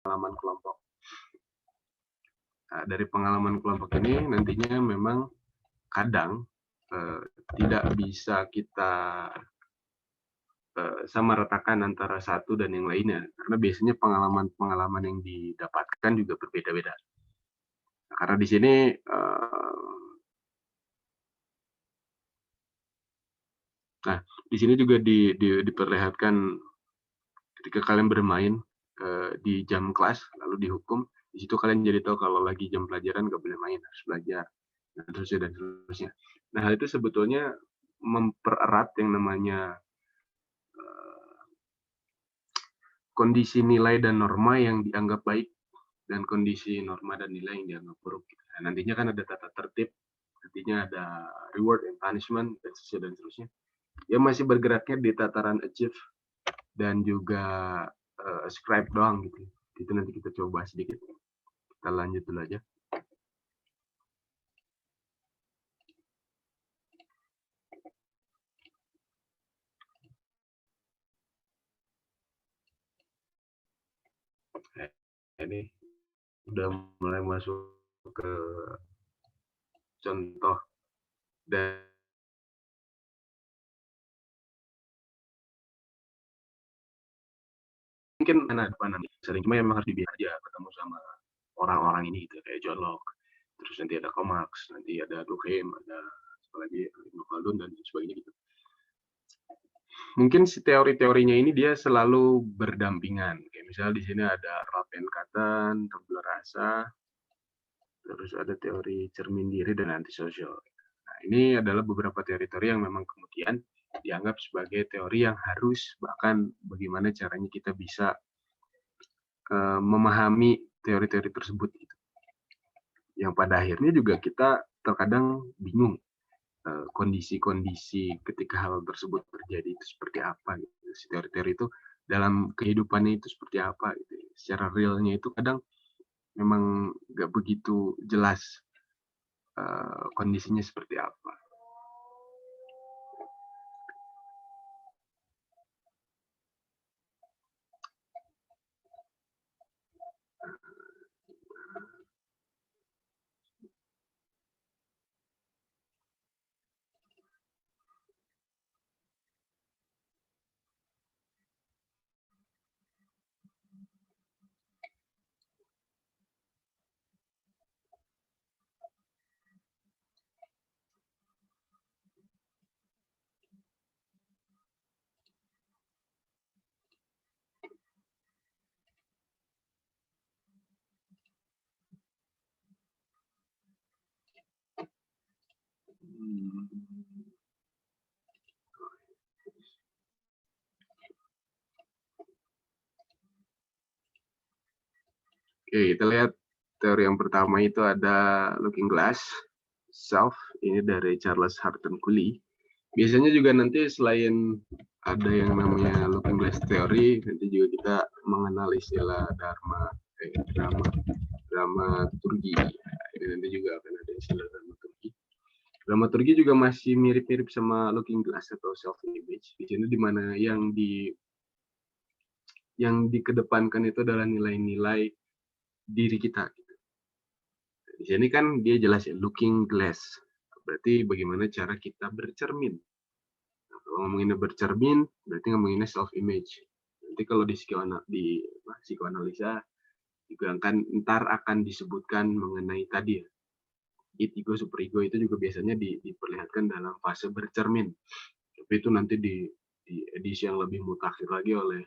pengalaman kelompok. Nah, dari pengalaman kelompok ini nantinya memang kadang tidak bisa kita samaratakan antara satu dan yang lainnya, karena biasanya pengalaman-pengalaman yang didapatkan juga berbeda-beda. Nah, karena di sini juga diperlihatkan ketika kalian bermain di jam kelas lalu dihukum, di situ kalian jadi tahu kalau lagi jam pelajaran nggak boleh main, harus belajar, dan seterusnya. Nah, hal itu sebetulnya mempererat yang namanya kondisi nilai dan norma yang dianggap baik dan kondisi norma dan nilai yang dianggap buruk. Nah, nantinya kan ada tata tertib, nantinya ada reward and punishment, dan seterusnya. Ya masih bergeraknya di tataran achieve dan juga ascribe doang gitu. Itu nanti kita coba sedikit. Kita lanjut dulu aja. Ini udah mulai masuk ke contoh dan mungkin depan sering, cuma memang harus dibiarkan aja ketemu sama orang-orang ini gitu, kayak John Locke, terus nanti ada Karl Marx, nanti ada Durkheim, ada apalagi Ibnu Khaldun dan sebagainya gitu. Mungkin si teori-teorinya ini dia selalu berdampingan. Kayak misalnya di sini ada Rapenkatan, tabula rasa, terus ada teori cermin diri dan antisosial. Nah, ini adalah beberapa teori-teori yang memang kemudian dianggap sebagai teori yang harus, bahkan bagaimana caranya kita bisa memahami teori-teori tersebut. Gitu. Yang pada akhirnya juga kita terkadang bingung kondisi-kondisi ketika hal tersebut terjadi itu seperti apa gitu. Si teori-teori itu dalam kehidupannya itu seperti apa gitu. Secara realnya itu kadang memang nggak begitu jelas kondisinya seperti apa. Oke, kita lihat teori yang pertama itu ada Looking Glass, Self, ini dari Charles Harton Cooley. Biasanya juga nanti selain ada yang namanya Looking Glass teori, nanti juga kita mengenal istilah dramaturgi. Ini nanti juga akan ada istilah dramaturgi. Dramaturgi juga masih mirip-mirip sama Looking Glass atau self image. Di sini dimana yang dikedepankan itu adalah nilai-nilai diri kita. Di sini kan dia jelas ya, looking glass. Berarti bagaimana cara kita bercermin. Nah, kalau ngomonginnya bercermin, berarti ngomonginnya self image. Nanti kalau di psikoanalisa juga ntar akan disebutkan mengenai tadi ya, ego, superego itu juga biasanya diperlihatkan dalam fase bercermin. Tapi itu nanti di edisi yang lebih mutakhir lagi oleh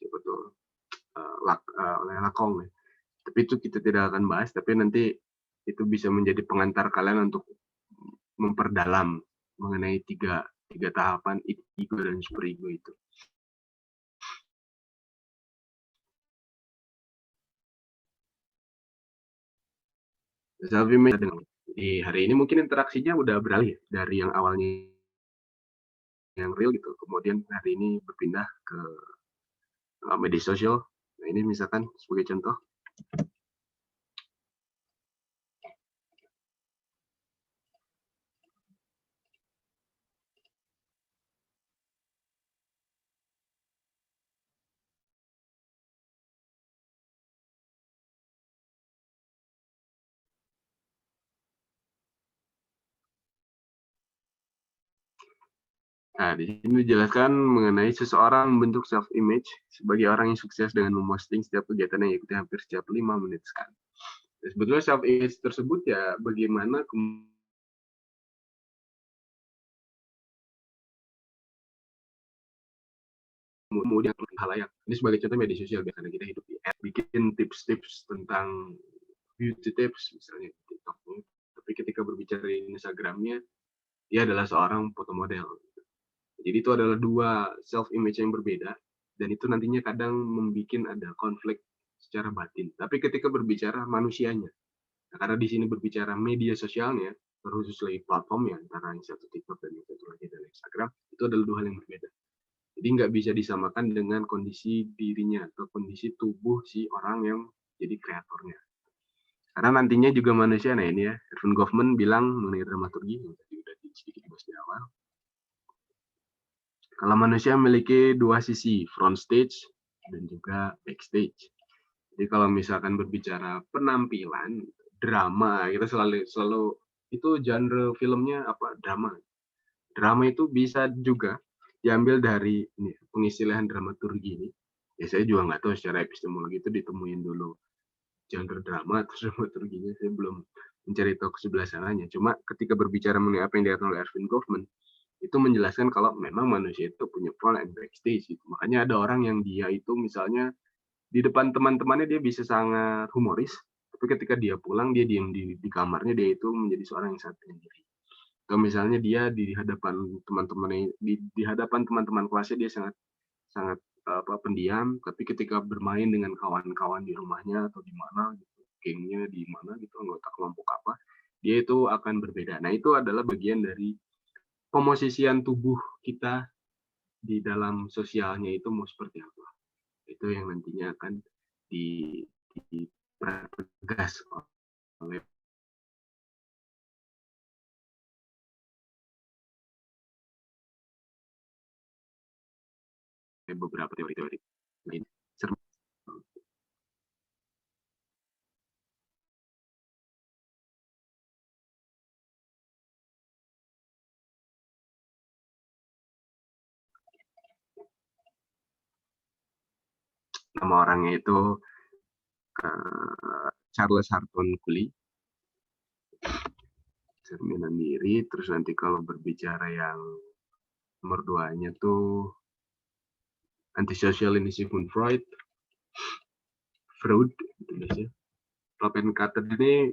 siapa tuh oleh Lacong ya. Tapi itu kita tidak akan bahas, tapi nanti itu bisa menjadi pengantar kalian untuk memperdalam mengenai tiga tahapan ego dan superego itu. Self image di hari ini mungkin interaksinya udah beralih dari yang awalnya yang real gitu, kemudian hari ini berpindah ke media sosial. Nah, ini misalkan sebagai contoh. Nah, di sini dijelaskan mengenai seseorang membentuk self image sebagai orang yang sukses dengan memposting setiap kegiatan yang diikuti hampir setiap 5 menit sekali. Dan sebetulnya self image tersebut ya bagaimana kemudian halayak. Ini sebagai contoh media sosial biasanya kita hidup di app, bikin tips-tips tentang beauty tips misalnya di TikTok. Tapi ketika berbicara di Instagramnya, dia adalah seorang foto model. Jadi itu adalah dua self image yang berbeda dan itu nantinya kadang membuat ada konflik secara batin. Tapi ketika berbicara manusianya, nah, karena di sini berbicara media sosialnya, terkhusus lagi platformnya antara yang satu TikTok dan yang satu lagi adalah Instagram, itu adalah dua hal yang berbeda. Jadi nggak bisa disamakan dengan kondisi dirinya atau kondisi tubuh si orang yang jadi kreatornya. Karena nantinya juga manusia, nah ini ya, Erving Goffman bilang mengenai dramaturgi, yang tadi udah sedikit dibahas di awal, kalau manusia memiliki dua sisi, front stage dan juga backstage. Jadi kalau misalkan berbicara penampilan, drama, kita selalu itu genre filmnya apa? Drama. Drama itu bisa juga diambil dari ini, pengistilahan dramaturgi ini. Ya saya juga nggak tahu secara epistemologi itu ditemuin dulu genre drama atau dramaturginya, saya belum mencari tahu ke sebelah sananya. Cuma ketika berbicara mengenai apa yang dikatakan oleh Erving Goffman, itu menjelaskan kalau memang manusia itu punya front and backstage gitu. Makanya ada orang yang dia itu misalnya di depan teman-temannya dia bisa sangat humoris, tapi ketika dia pulang dia diam di kamarnya, dia itu menjadi seorang yang sangat penyendiri. Atau misalnya dia di hadapan teman-teman di hadapan teman-teman kelasnya dia sangat sangat apa pendiam, tapi ketika bermain dengan kawan-kawan di rumahnya atau di mana gitu, gengnya di mana gitu, anggota kelompok apa, dia itu akan berbeda. Nah, itu adalah bagian dari pemosisian tubuh kita di dalam sosialnya itu mau seperti apa. Itu yang nantinya akan di dipertegas oleh beberapa teori-teori lain. Nama orangnya itu Charles Harton Cooley, cerminan diri. Terus nanti kalau berbicara yang nomor duanya tuh antisocial ini Sigmund Freud, Freud gitu biasanya. Kloppenkater ini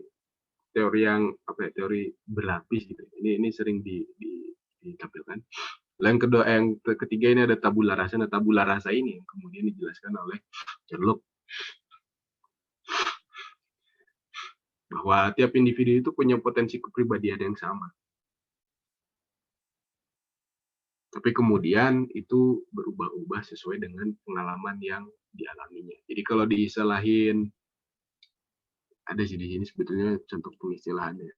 teori yang apa ya, teori berlapis gitu. Ini sering ditampilkan. Lalu yang kedua, yang ketiga ini ada tabula rasa. Nah, tabula rasa ini yang kemudian dijelaskan oleh John Locke bahwa tiap individu itu punya potensi kepribadian yang sama. Tapi kemudian itu berubah-ubah sesuai dengan pengalaman yang dialaminya. Jadi kalau diistilahkan ada sih di sini sebetulnya contoh pengistilahannya.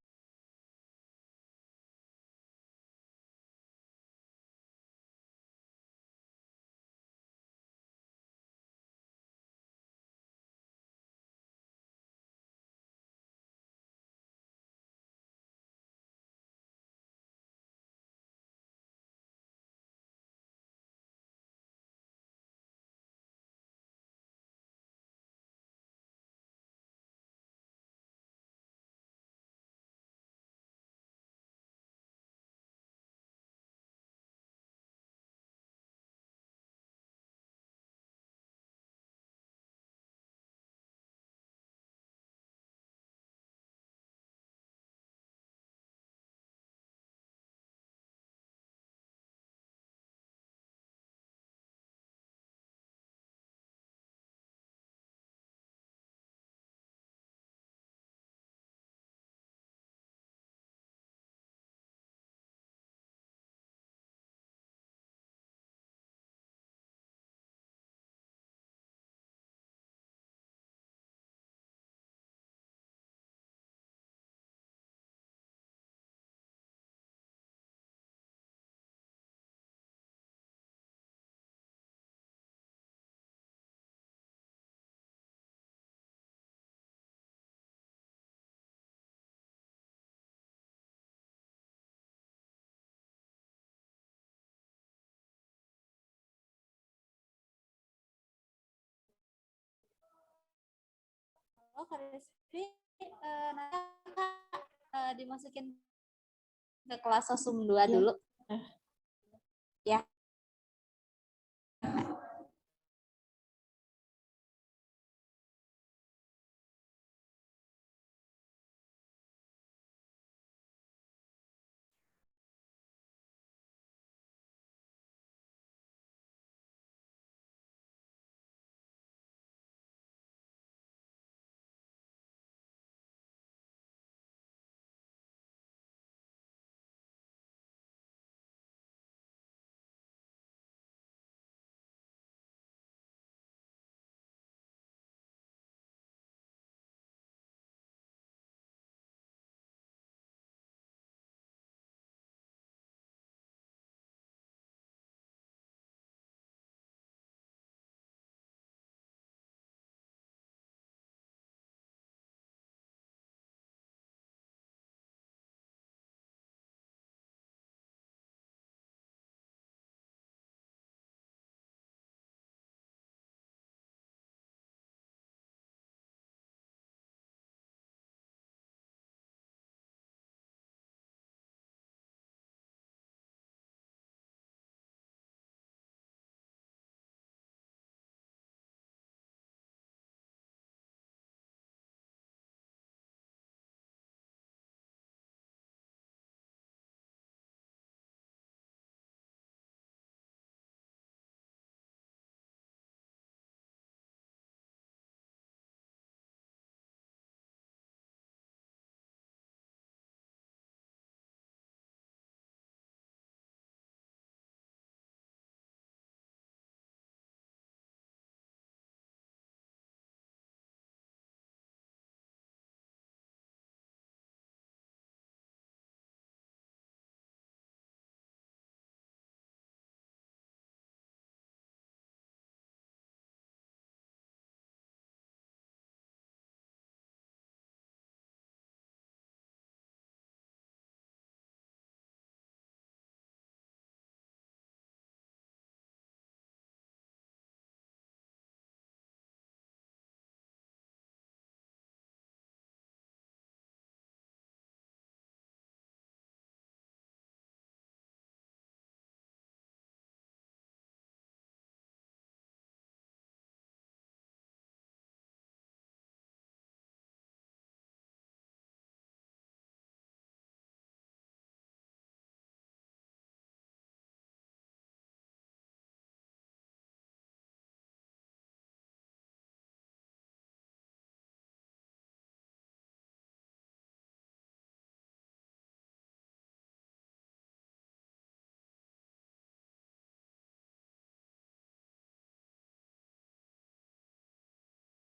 Oh, Karispi, nanti dimasukin ke kelas sosum 2 dulu. Ya.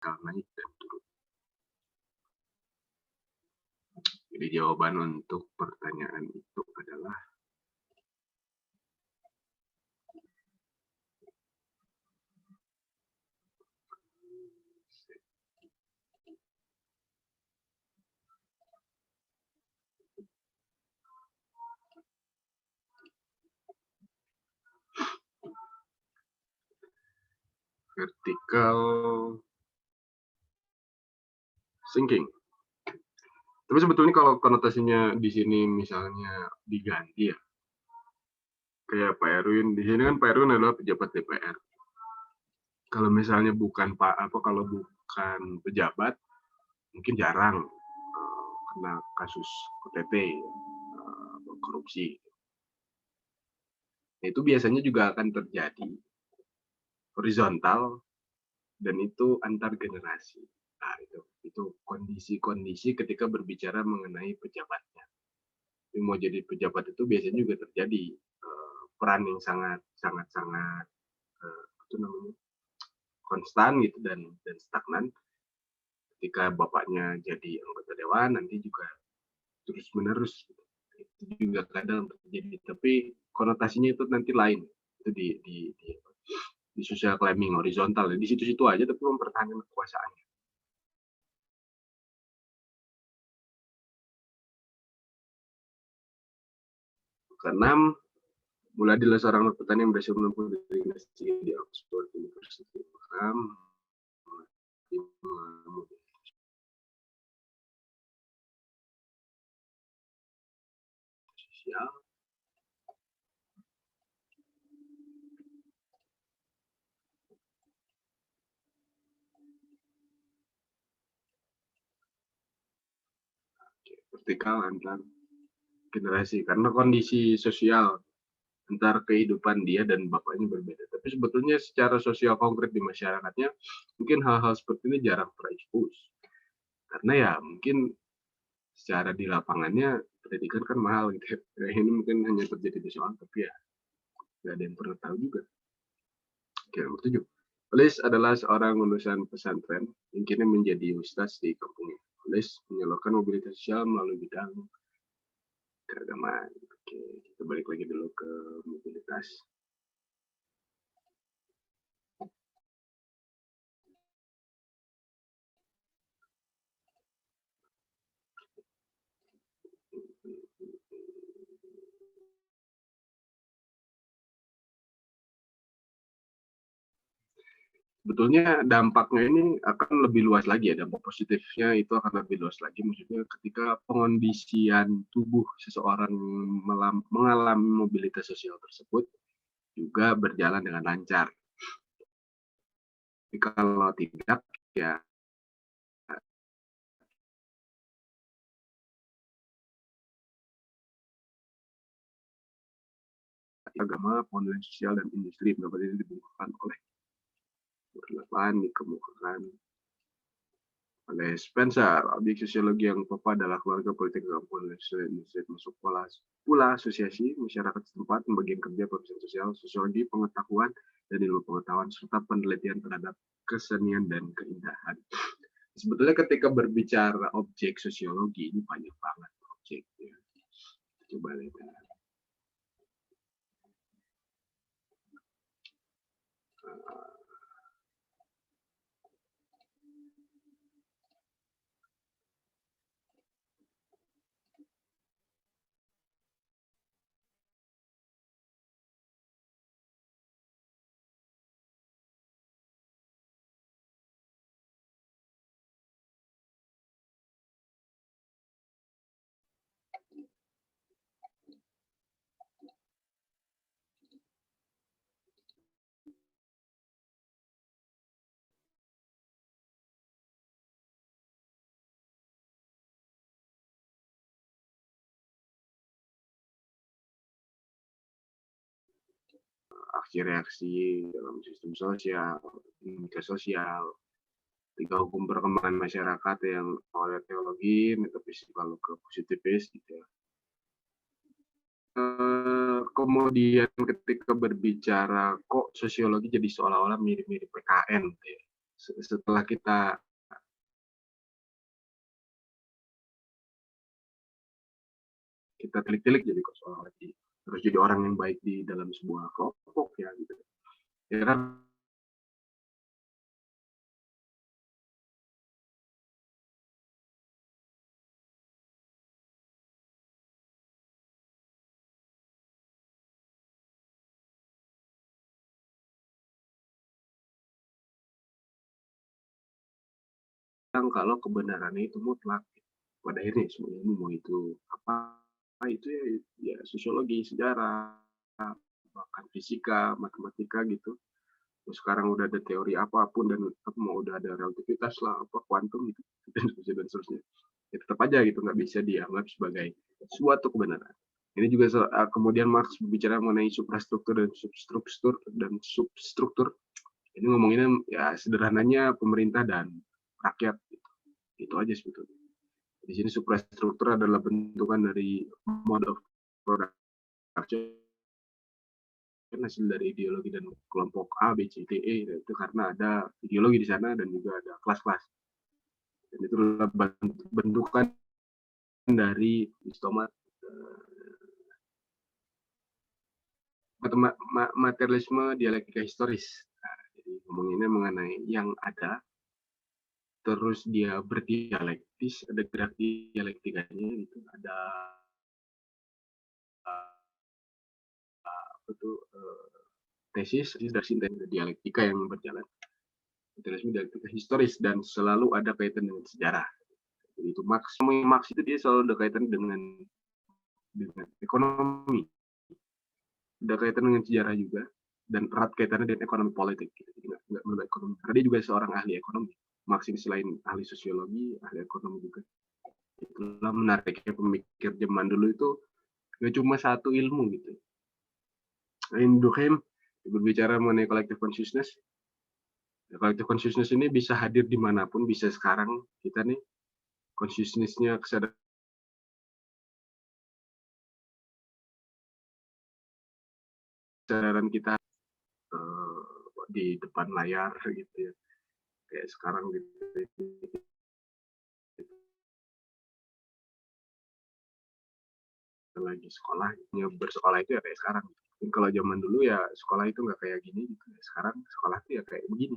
naik dan turun. Jadi jawaban untuk pertanyaan itu adalah vertical sinking. Tapi sebetulnya kalau konotasinya di sini misalnya diganti ya, kayak Pak Erwin, di sini kan Pak Erwin adalah pejabat DPR. Kalau misalnya bukan kalau bukan pejabat, mungkin jarang kena kasus OTT, korupsi. Itu biasanya juga akan terjadi horizontal dan itu antar generasi. Nah, itu kondisi-kondisi ketika berbicara mengenai pejabatnya. Tapi mau jadi pejabat itu biasanya juga terjadi peran yang sangat itu namanya konstan gitu dan stagnan. Ketika bapaknya jadi anggota dewan, nanti juga terus menerus. Itu juga kadang terjadi. Tapi konotasinya itu nanti lain. Itu di social climbing horizontal. Di situ-situ aja tapi mempertahankan kekuasaannya. Keenam, Muladi adalah seorang petani yang berhasil menempuh dinasti di Oxford University. sosial. Vertikal antar generasi karena kondisi sosial antar kehidupan dia dan bapaknya berbeda. Tapi sebetulnya secara sosial konkret di masyarakatnya mungkin hal-hal seperti ini jarang terekspos. Karena ya mungkin secara di lapangannya pendidikan kan mahal gitu ya. Ini mungkin hanya terjadi di soal tapi ya nggak ada yang pernah tahu juga. Oke, nomor 7. Olis adalah seorang lulusan pesantren yang kini menjadi ustaz di kampungnya. Olis menyalurkan mobilitas sosial melalui bidang keagamaan. Oke, kita balik lagi dulu ke mobilitas. Sebetulnya dampaknya ini akan lebih luas lagi ya, dampak positifnya itu akan lebih luas lagi. Maksudnya ketika pengondisian tubuh seseorang mengalami mobilitas sosial tersebut juga berjalan dengan lancar. Tapi kalau tidak, ya agama, pengondisian sosial, dan industri benar-benar dibutuhkan oleh dikemukakan oleh Spencer. Objek sosiologi yang tepat adalah keluarga politik kampung industri masuk pula asosiasi masyarakat setempat, pembagian kerja, profesi sosial, sosiologi, pengetahuan, dan ilmu pengetahuan, serta penelitian terhadap kesenian dan keindahan. Sebetulnya ketika berbicara objek sosiologi ini banyak banget objek ya. Coba lihat. Aksi reaksi dalam sistem sosial, dinamika sosial, tiga hukum perkembangan masyarakat yang oleh teologi, metafisik, lalu ke positivis gitu ya. Kemudian ketika berbicara kok sosiologi jadi seolah-olah mirip-mirip PKN gitu ya. Setelah kita telik-telik jadi kok seolah-olah terus jadi orang yang baik di dalam sebuah kelompok ya gitu. Ya kan kalau kebenarannya itu mutlak. Pada akhirnya semuanya mau itu apa itu ya sosiologi, sejarah, bahkan fisika, matematika gitu. Terus sekarang udah ada teori apapun dan mau udah ada relativitas lah, apa kuantum gitu dan seterusnya. Ya, tetap aja gitu nggak bisa dianggap sebagai suatu kebenaran. Ini juga kemudian Marx berbicara mengenai suprastruktur dan substruktur. Ini ngomonginnya ya sederhananya pemerintah dan rakyat gitu. Itu aja sebetulnya. Di sini suprastruktur adalah bentukan dari mode of production hasil dari ideologi dan kelompok A, B, C, D, E itu karena ada ideologi di sana dan juga ada kelas-kelas. Dan itu adalah bentukan dari istomat materialisme dialektika historis. Nah, jadi ngomonginnya mengenai yang ada terus dia berdialektis, ada gerak dialektikanya gitu, ada tesis dari sintesis dialektika yang berjalan. Materialisme dialektika historis dan selalu ada kaitan dengan sejarah. Jadi itu Marx itu dia selalu ada kaitan dengan dengan ekonomi, udah kaitan dengan sejarah juga, dan erat kaitannya dengan ekonomi politik. Gitu. Jadi nggak melulu ekonomi. Karena dia juga seorang ahli ekonomi. Marx ini selain ahli sosiologi, ahli ekonomi juga. Itulah menariknya pemikir zaman dulu itu nggak cuma satu ilmu gitu. Durkheim berbicara mengenai collective consciousness. Collective consciousness ini bisa hadir dimanapun, bisa sekarang kita nih consciousness-nya kesadaran kita di depan layar gitu ya, kayak sekarang gitu. Lagi sekolah, bersekolah itu ya kayak sekarang. Mungkin kalau zaman dulu ya sekolah itu nggak kayak gini gitu. Sekarang sekolah itu ya kayak begini.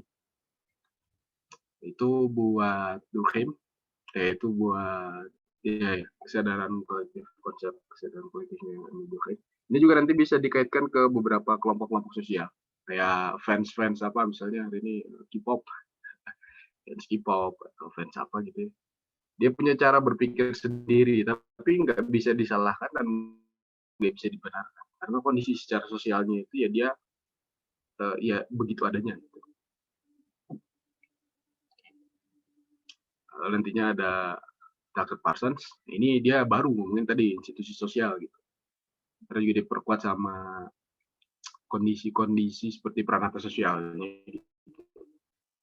Itu buat Durkheim, yaitu buat ya kesadaran kolektif, konsep kesadaran kolektifnya Durkheim. Ini juga nanti bisa dikaitkan ke beberapa kelompok-kelompok sosial. Kayak fans apa misalnya hari ini K-pop, fans K-pop atau fans apa gitu ya. Dia punya cara berpikir sendiri, tapi nggak bisa disalahkan dan nggak bisa dibenarkan. Karena kondisi secara sosialnya itu ya dia ya begitu adanya. Gitu. Nantinya ada Tucker Parsons, ini dia baru ngomongin tadi institusi sosial gitu. Terus juga diperkuat sama kondisi-kondisi seperti peranata sosialnya. Gitu.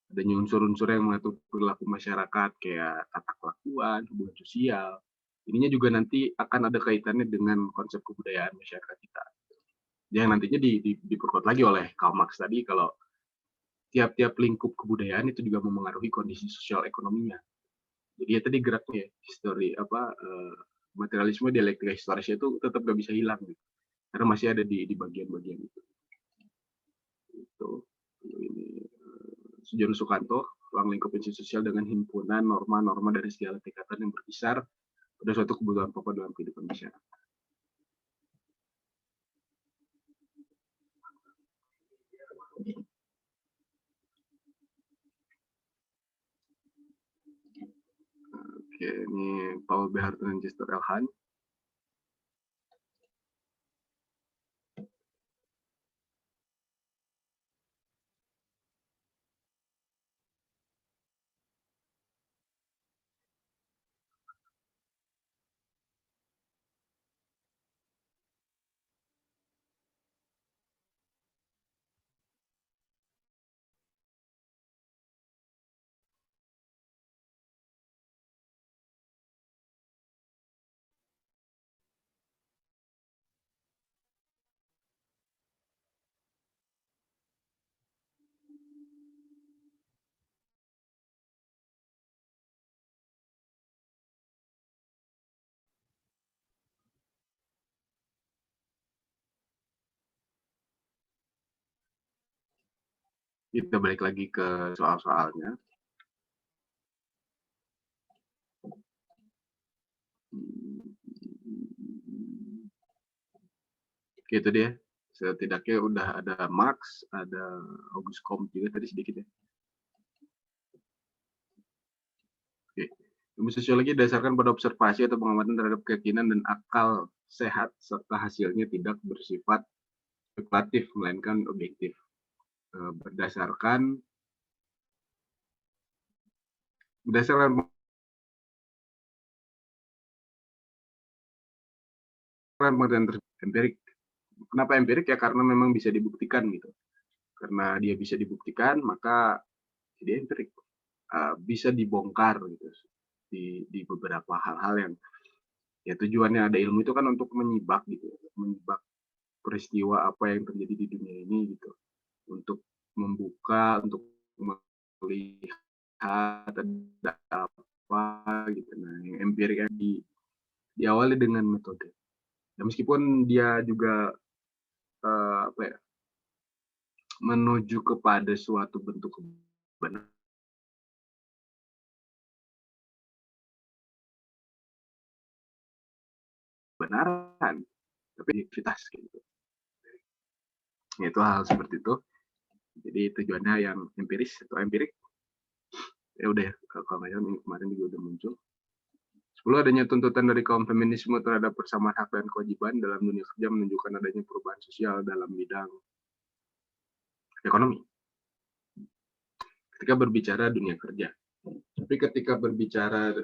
Adanya unsur-unsur yang mengatur perilaku masyarakat kayak tata kelakuan, hubungan sosial. Ininya juga nanti akan ada kaitannya dengan konsep kebudayaan masyarakat kita. Yang nantinya diperkuat lagi oleh Karl Marx tadi kalau tiap-tiap lingkup kebudayaan itu juga memengaruhi kondisi sosial ekonominya. Jadi ya tadi geraknya histori materialisme dialektika historisnya itu tetap gak bisa hilang gitu. Karena masih ada di bagian-bagian itu. Itu ini Sujono Sukanto, ruang lingkup institusi sosial dengan himpunan norma-norma dari segala tingkatan yang berkisar pada suatu kebutuhan pokok dalam kehidupan masyarakat. Oke, ini Paul B. Hartung dan Chester L. Hunt. Kita balik lagi ke soal-soalnya. Gitu dia. Setidaknya udah ada Marx, ada Auguste Comte juga tadi sedikit ya. Oke. Ilmu sosiologi didasarkan pada observasi atau pengamatan terhadap keyakinan dan akal sehat serta hasilnya tidak bersifat spekulatif melainkan objektif. Berdasarkan pengertian empirik. Kenapa empirik ya karena memang bisa dibuktikan gitu. Karena dia bisa dibuktikan maka dia empirik. Bisa dibongkar gitu di beberapa hal-hal yang ya tujuannya ada ilmu itu kan untuk menyibak gitu, menyibak peristiwa apa yang terjadi di dunia ini gitu, untuk membuka, untuk melihat ada apa gitu. Nah, yang empirik diawali dengan metode. Ya, meskipun dia juga apa ya, menuju kepada suatu bentuk kebenaran, tapi aktivitas gitu. Ya, itu hal seperti itu. Jadi tujuannya yang empiris atau empirik. Ya udah, kalau nggak salah minggu kemarin juga udah muncul. Lalu adanya tuntutan dari kaum feminisme terhadap persamaan hak dan kewajiban dalam dunia kerja menunjukkan adanya perubahan sosial dalam bidang ekonomi. Ketika berbicara dunia kerja, tapi ketika berbicara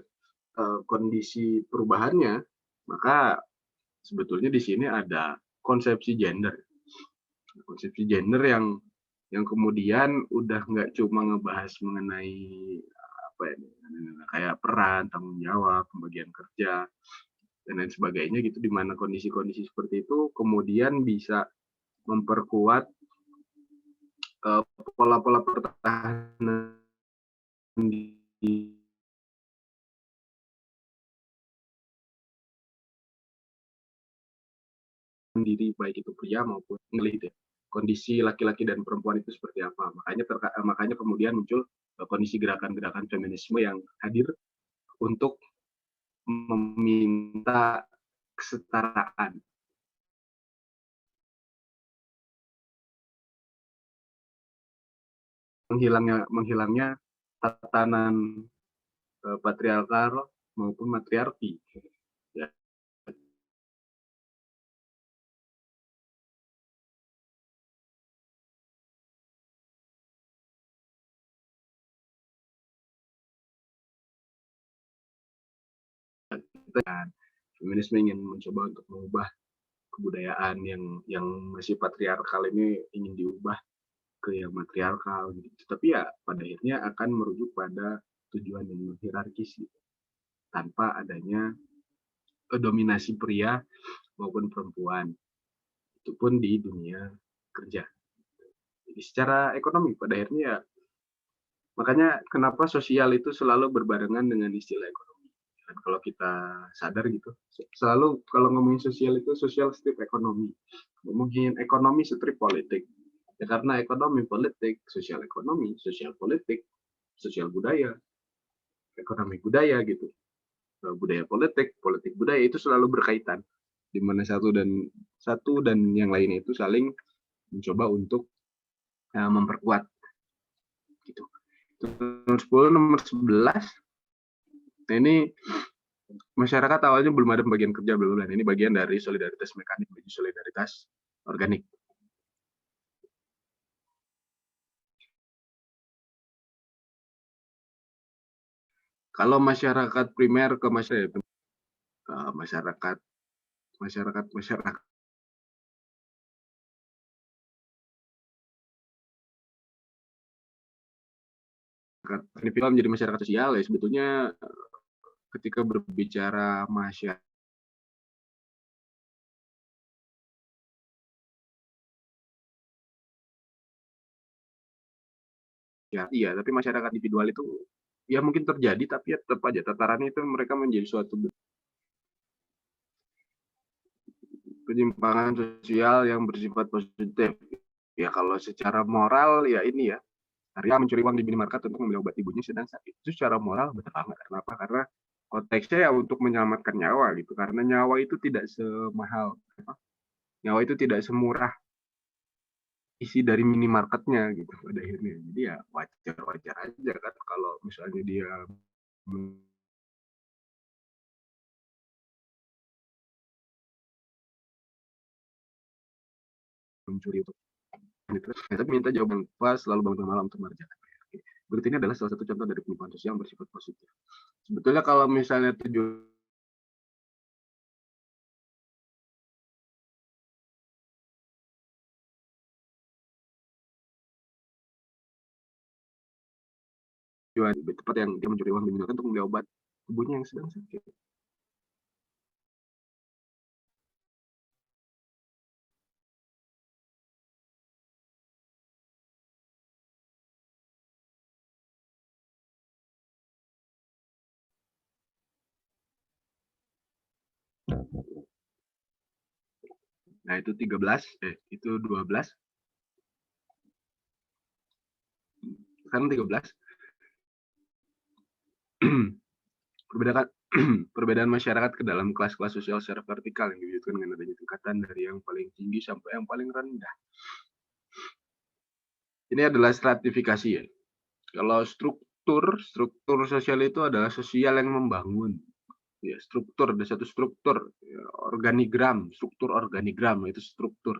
kondisi perubahannya, maka sebetulnya di sini ada konsepsi gender yang kemudian udah nggak cuma ngebahas mengenai apa ya, kayak peran, tanggung jawab, pembagian kerja dan lain sebagainya gitu, di mana kondisi-kondisi seperti itu kemudian bisa memperkuat pola-pola pertahanan di diri baik itu pria maupun gitu ya. Kondisi laki-laki dan perempuan itu seperti apa. Makanya kemudian muncul kondisi gerakan-gerakan feminisme yang hadir untuk meminta kesetaraan. Menghilangnya tatanan patriarkal maupun matriarki. Ya. Feminisme ingin mencoba untuk mengubah kebudayaan yang masih patriarkal ini, ingin diubah ke yang matriarkal gitu. Tapi ya pada akhirnya akan merujuk pada tujuan yang hierarkis gitu. Tanpa adanya dominasi pria maupun perempuan. Itu pun di dunia kerja. Jadi secara ekonomi pada akhirnya ya, makanya kenapa sosial itu selalu berbarengan dengan istilah ekonomi. Dan kalau kita sadar gitu, selalu kalau ngomongin sosial itu sosial strip ekonomi. Ngomongin ekonomi strip politik. Ya karena ekonomi politik, sosial ekonomi, sosial politik, sosial budaya, ekonomi budaya gitu. Budaya politik, politik budaya itu selalu berkaitan. Di mana satu dan yang lainnya itu saling mencoba untuk memperkuat gitu. Nomor 10, nomor 11. Nah, ini masyarakat awalnya belum ada pembagian kerja belum, dan ini bagian dari solidaritas mekanik menuju solidaritas organik. Kalau masyarakat primer ke masyarakat individual menjadi masyarakat sosial ya, sebetulnya ketika berbicara masyarakat ya, iya, tapi masyarakat individual itu ya mungkin terjadi, tapi ya tetap aja tatarannya itu mereka menjadi suatu penyimpangan sosial yang bersifat positif. Ya kalau secara moral ya ini ya, Arya mencuri uang di minimarket untuk membeli obat ibunya sedang sakit. Itu secara moral benar banget. Kenapa? Karena konteksnya ya untuk menyelamatkan nyawa gitu. Karena nyawa itu tidak semahal, nyawa itu tidak semurah isi dari minimarketnya gitu pada akhirnya. Jadi ya wajar-wajar aja kan kalau misalnya dia mencuri untuk gitu. Ya, tapi minta jawaban pas, selalu bangun malam untuk mengerjakan PR. Berarti ini adalah salah satu contoh dari penyimpanan sosial yang bersifat positif. Sebetulnya kalau misalnya tujuan lebih tepat yang dia mencuri uang digunakan untuk membeli obat tubuhnya yang sedang sakit. Nah, itu 13, itu 12. Sekarang 13. perbedaan perbedaan masyarakat ke dalam kelas-kelas sosial secara vertikal yang diwujudkan dengan adanya tingkatan dari yang paling tinggi sampai yang paling rendah. Ini adalah stratifikasi ya. Kalau struktur sosial itu adalah sosial yang membangun. Ya, struktur, ada satu struktur, ya, organigram, struktur organigram itu struktur.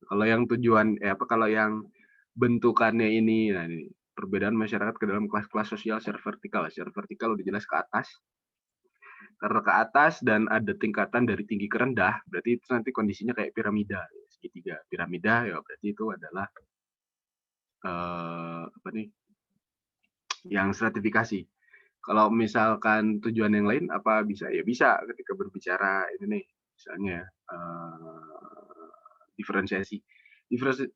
Kalau yang tujuan kalau yang bentukannya ini, nah ini perbedaan masyarakat ke dalam kelas-kelas sosial secara vertikal. Secara vertikal udah jelas ke atas, karena ke atas dan ada tingkatan dari tinggi ke rendah, berarti itu nanti kondisinya kayak piramida, segitiga. Piramida ya berarti itu adalah apa nih? Yang stratifikasi. Kalau misalkan tujuan yang lain apa bisa? Ya bisa ketika berbicara ini nih, misalnya diferensiasi.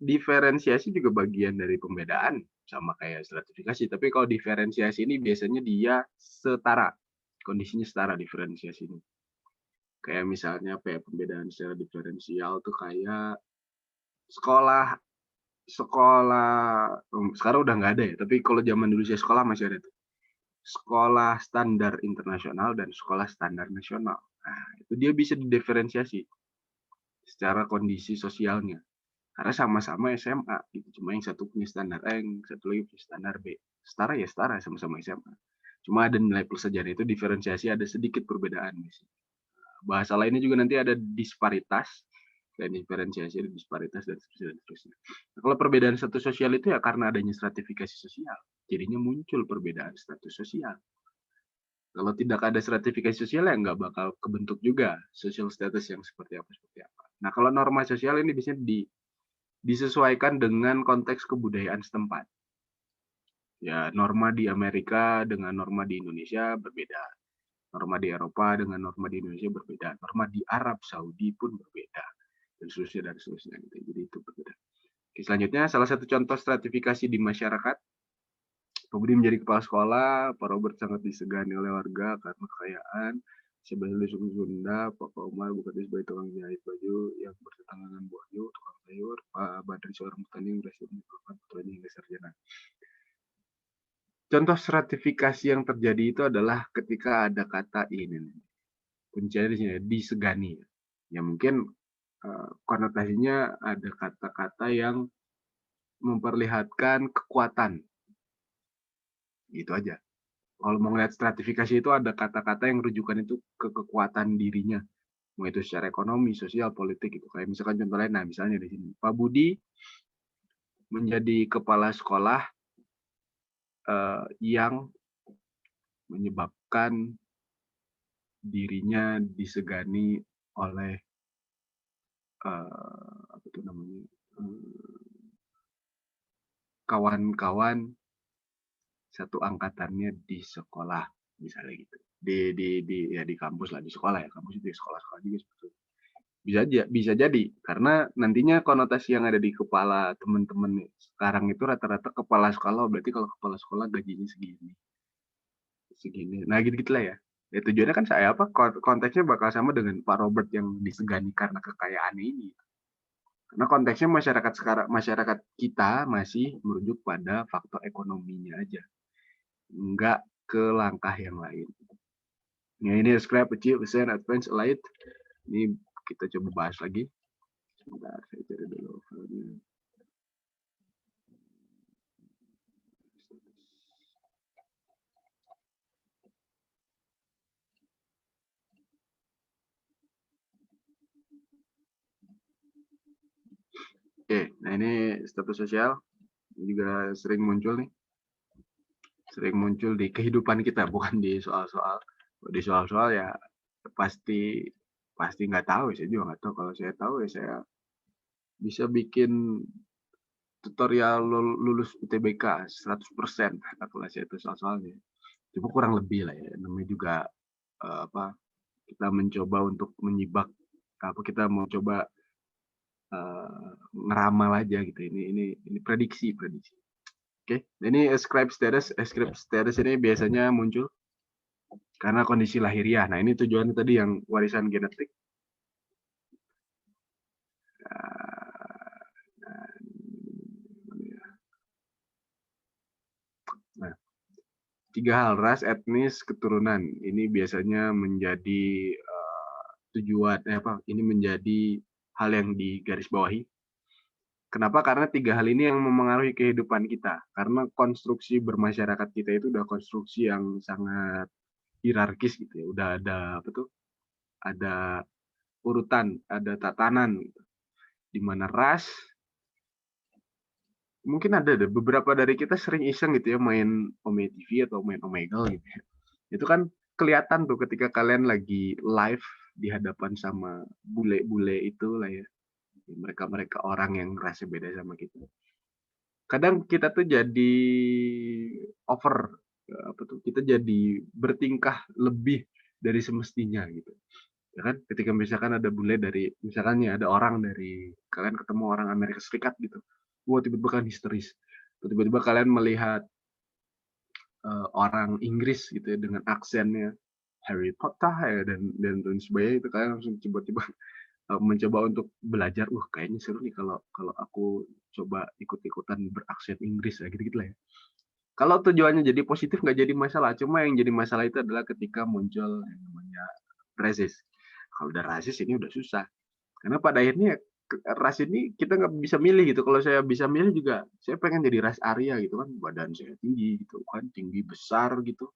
Diferensiasi juga bagian dari pembedaan sama kayak stratifikasi. Tapi kalau diferensiasi ini biasanya dia setara, kondisinya setara diferensiasi ini. Kayak misalnya apa ya, pembedaan secara diferensial tuh kayak sekolah sekolah sekarang udah nggak ada ya, tapi kalau zaman dulu saya sekolah masih ada tuh. Sekolah standar internasional dan sekolah standar nasional. Nah, itu dia bisa didiferensiasi secara kondisi sosialnya. Karena sama-sama SMA gitu. Cuma yang satu punya standar A, yang satu lagi punya standar B. Setara ya setara, sama-sama SMA. Cuma ada nilai plus saja. Itu diferensiasi ada sedikit perbedaan di sini. Bahasa lainnya juga nanti ada disparitas, dan diferensiasi ada disparitas dan seterusnya. Nah, kalau perbedaan status sosial itu ya karena adanya stratifikasi sosial, jadinya muncul perbedaan status sosial. Kalau tidak ada stratifikasi sosial ya nggak bakal kebentuk juga social status yang seperti apa. Nah kalau norma sosial ini biasanya disesuaikan dengan konteks kebudayaan setempat. Ya norma di Amerika dengan norma di Indonesia berbeda. Norma di Eropa dengan norma di Indonesia berbeda. Norma di Arab Saudi pun berbeda. Dan seterusnya. Jadi itu berbeda. Oke, selanjutnya, salah satu contoh stratifikasi di masyarakat. Pak Budi menjadi kepala sekolah, Pak Robert sangat disegani oleh warga karena kekayaan. Sebelah di suku Sunda, Pak Umar bekerja sebagai tukang jahit baju yang bertetangga Buahyu, tukang sayur. Pak Badri seorang petani yang berhasil menyebabkan putranya hingga sarjana. Contoh stratifikasi yang terjadi itu adalah ketika ada kata ini, kuncinya di sini, disegani. Ya mungkin konotasinya ada kata-kata yang memperlihatkan kekuatan. Gitu aja. Kalau mau ngeliat stratifikasi itu ada kata-kata yang rujukan itu ke kekuatan dirinya. Mau itu secara ekonomi, sosial, politik gitu. Kayak misalkan contoh lain, nah misalnya di sini. Pak Budi menjadi kepala sekolah yang menyebabkan dirinya disegani oleh apa itu namanya, kawan-kawan satu angkatannya di sekolah misalnya gitu. Di kampus lah, di sekolah ya, kampus itu sekolah-sekolah juga seperti itu. Bisa jadi karena nantinya konotasi yang ada di kepala teman-teman sekarang itu rata-rata kepala sekolah, berarti kalau kepala sekolah gajinya segini. Nah gitu-gitulah ya. Ya tujuannya kan saya konteksnya bakal sama dengan Pak Robert yang disegani karena kekayaan ini. Karena konteksnya masyarakat kita masih merujuk pada faktor ekonominya aja, enggak ke langkah yang lain. Ya ini describe, achieve, ascend, advance, elite. Ini kita coba bahas lagi. Sebentar, saya cari dulu filenya. Oke, nah ini status sosial juga sering muncul nih. Sering muncul di kehidupan kita, bukan di soal-soal. Di soal-soal ya pasti nggak tahu, saya juga nggak tahu. Kalau saya tahu ya saya bisa bikin tutorial lulus UTBK 100% kalau saya itu soal-soalnya. Cuma kurang lebih lah ya, namanya juga kita mencoba untuk menyibak, kita mau coba ngeramal aja gitu. Ini prediksi. Oke, ini ascribe status ini biasanya muncul karena kondisi lahiriah. Nah ini tujuan tadi yang warisan genetik. Nah, 3 hal, ras, etnis, keturunan. Ini biasanya menjadi tujuan ini menjadi hal yang digarisbawahi. Kenapa? Karena 3 hal ini yang memengaruhi kehidupan kita. Karena konstruksi bermasyarakat kita itu udah konstruksi yang sangat hierarkis gitu ya, udah ada apa tuh, ada urutan, ada tatanan gitu, di mana ras mungkin ada deh beberapa dari kita sering iseng gitu ya main Ome TV atau main Omegle gitu ya. Itu kan kelihatan tuh ketika kalian lagi live di hadapan sama bule-bule itulah ya, mereka-mereka orang yang rasanya beda sama kita. Kadang kita tuh jadi over, apa tuh, kita jadi bertingkah lebih dari semestinya gitu, ya kan. Ketika misalkan ada bule dari misalkan nih ada orang dari kalian ketemu orang Amerika Serikat gitu, wah tiba-tiba kalian histeris, tiba-tiba kalian melihat, orang Inggris gitu ya dengan aksennya Harry Potter ya dan lain sebagainya itu kalian langsung tiba-tiba, mencoba untuk belajar, kayaknya seru nih kalau kalau aku coba ikut-ikutan beraksen Inggris," ya gitu-gitulah ya. Kalau tujuannya jadi positif nggak jadi masalah, cuma yang jadi masalah itu adalah ketika muncul yang namanya rasis. Kalau udah rasis ini udah susah, karena pada akhirnya ras ini kita nggak bisa milih gitu. Kalau saya bisa milih juga, saya pengen jadi ras Arya gitu kan, badan saya tinggi gitu kan, tinggi besar gitu,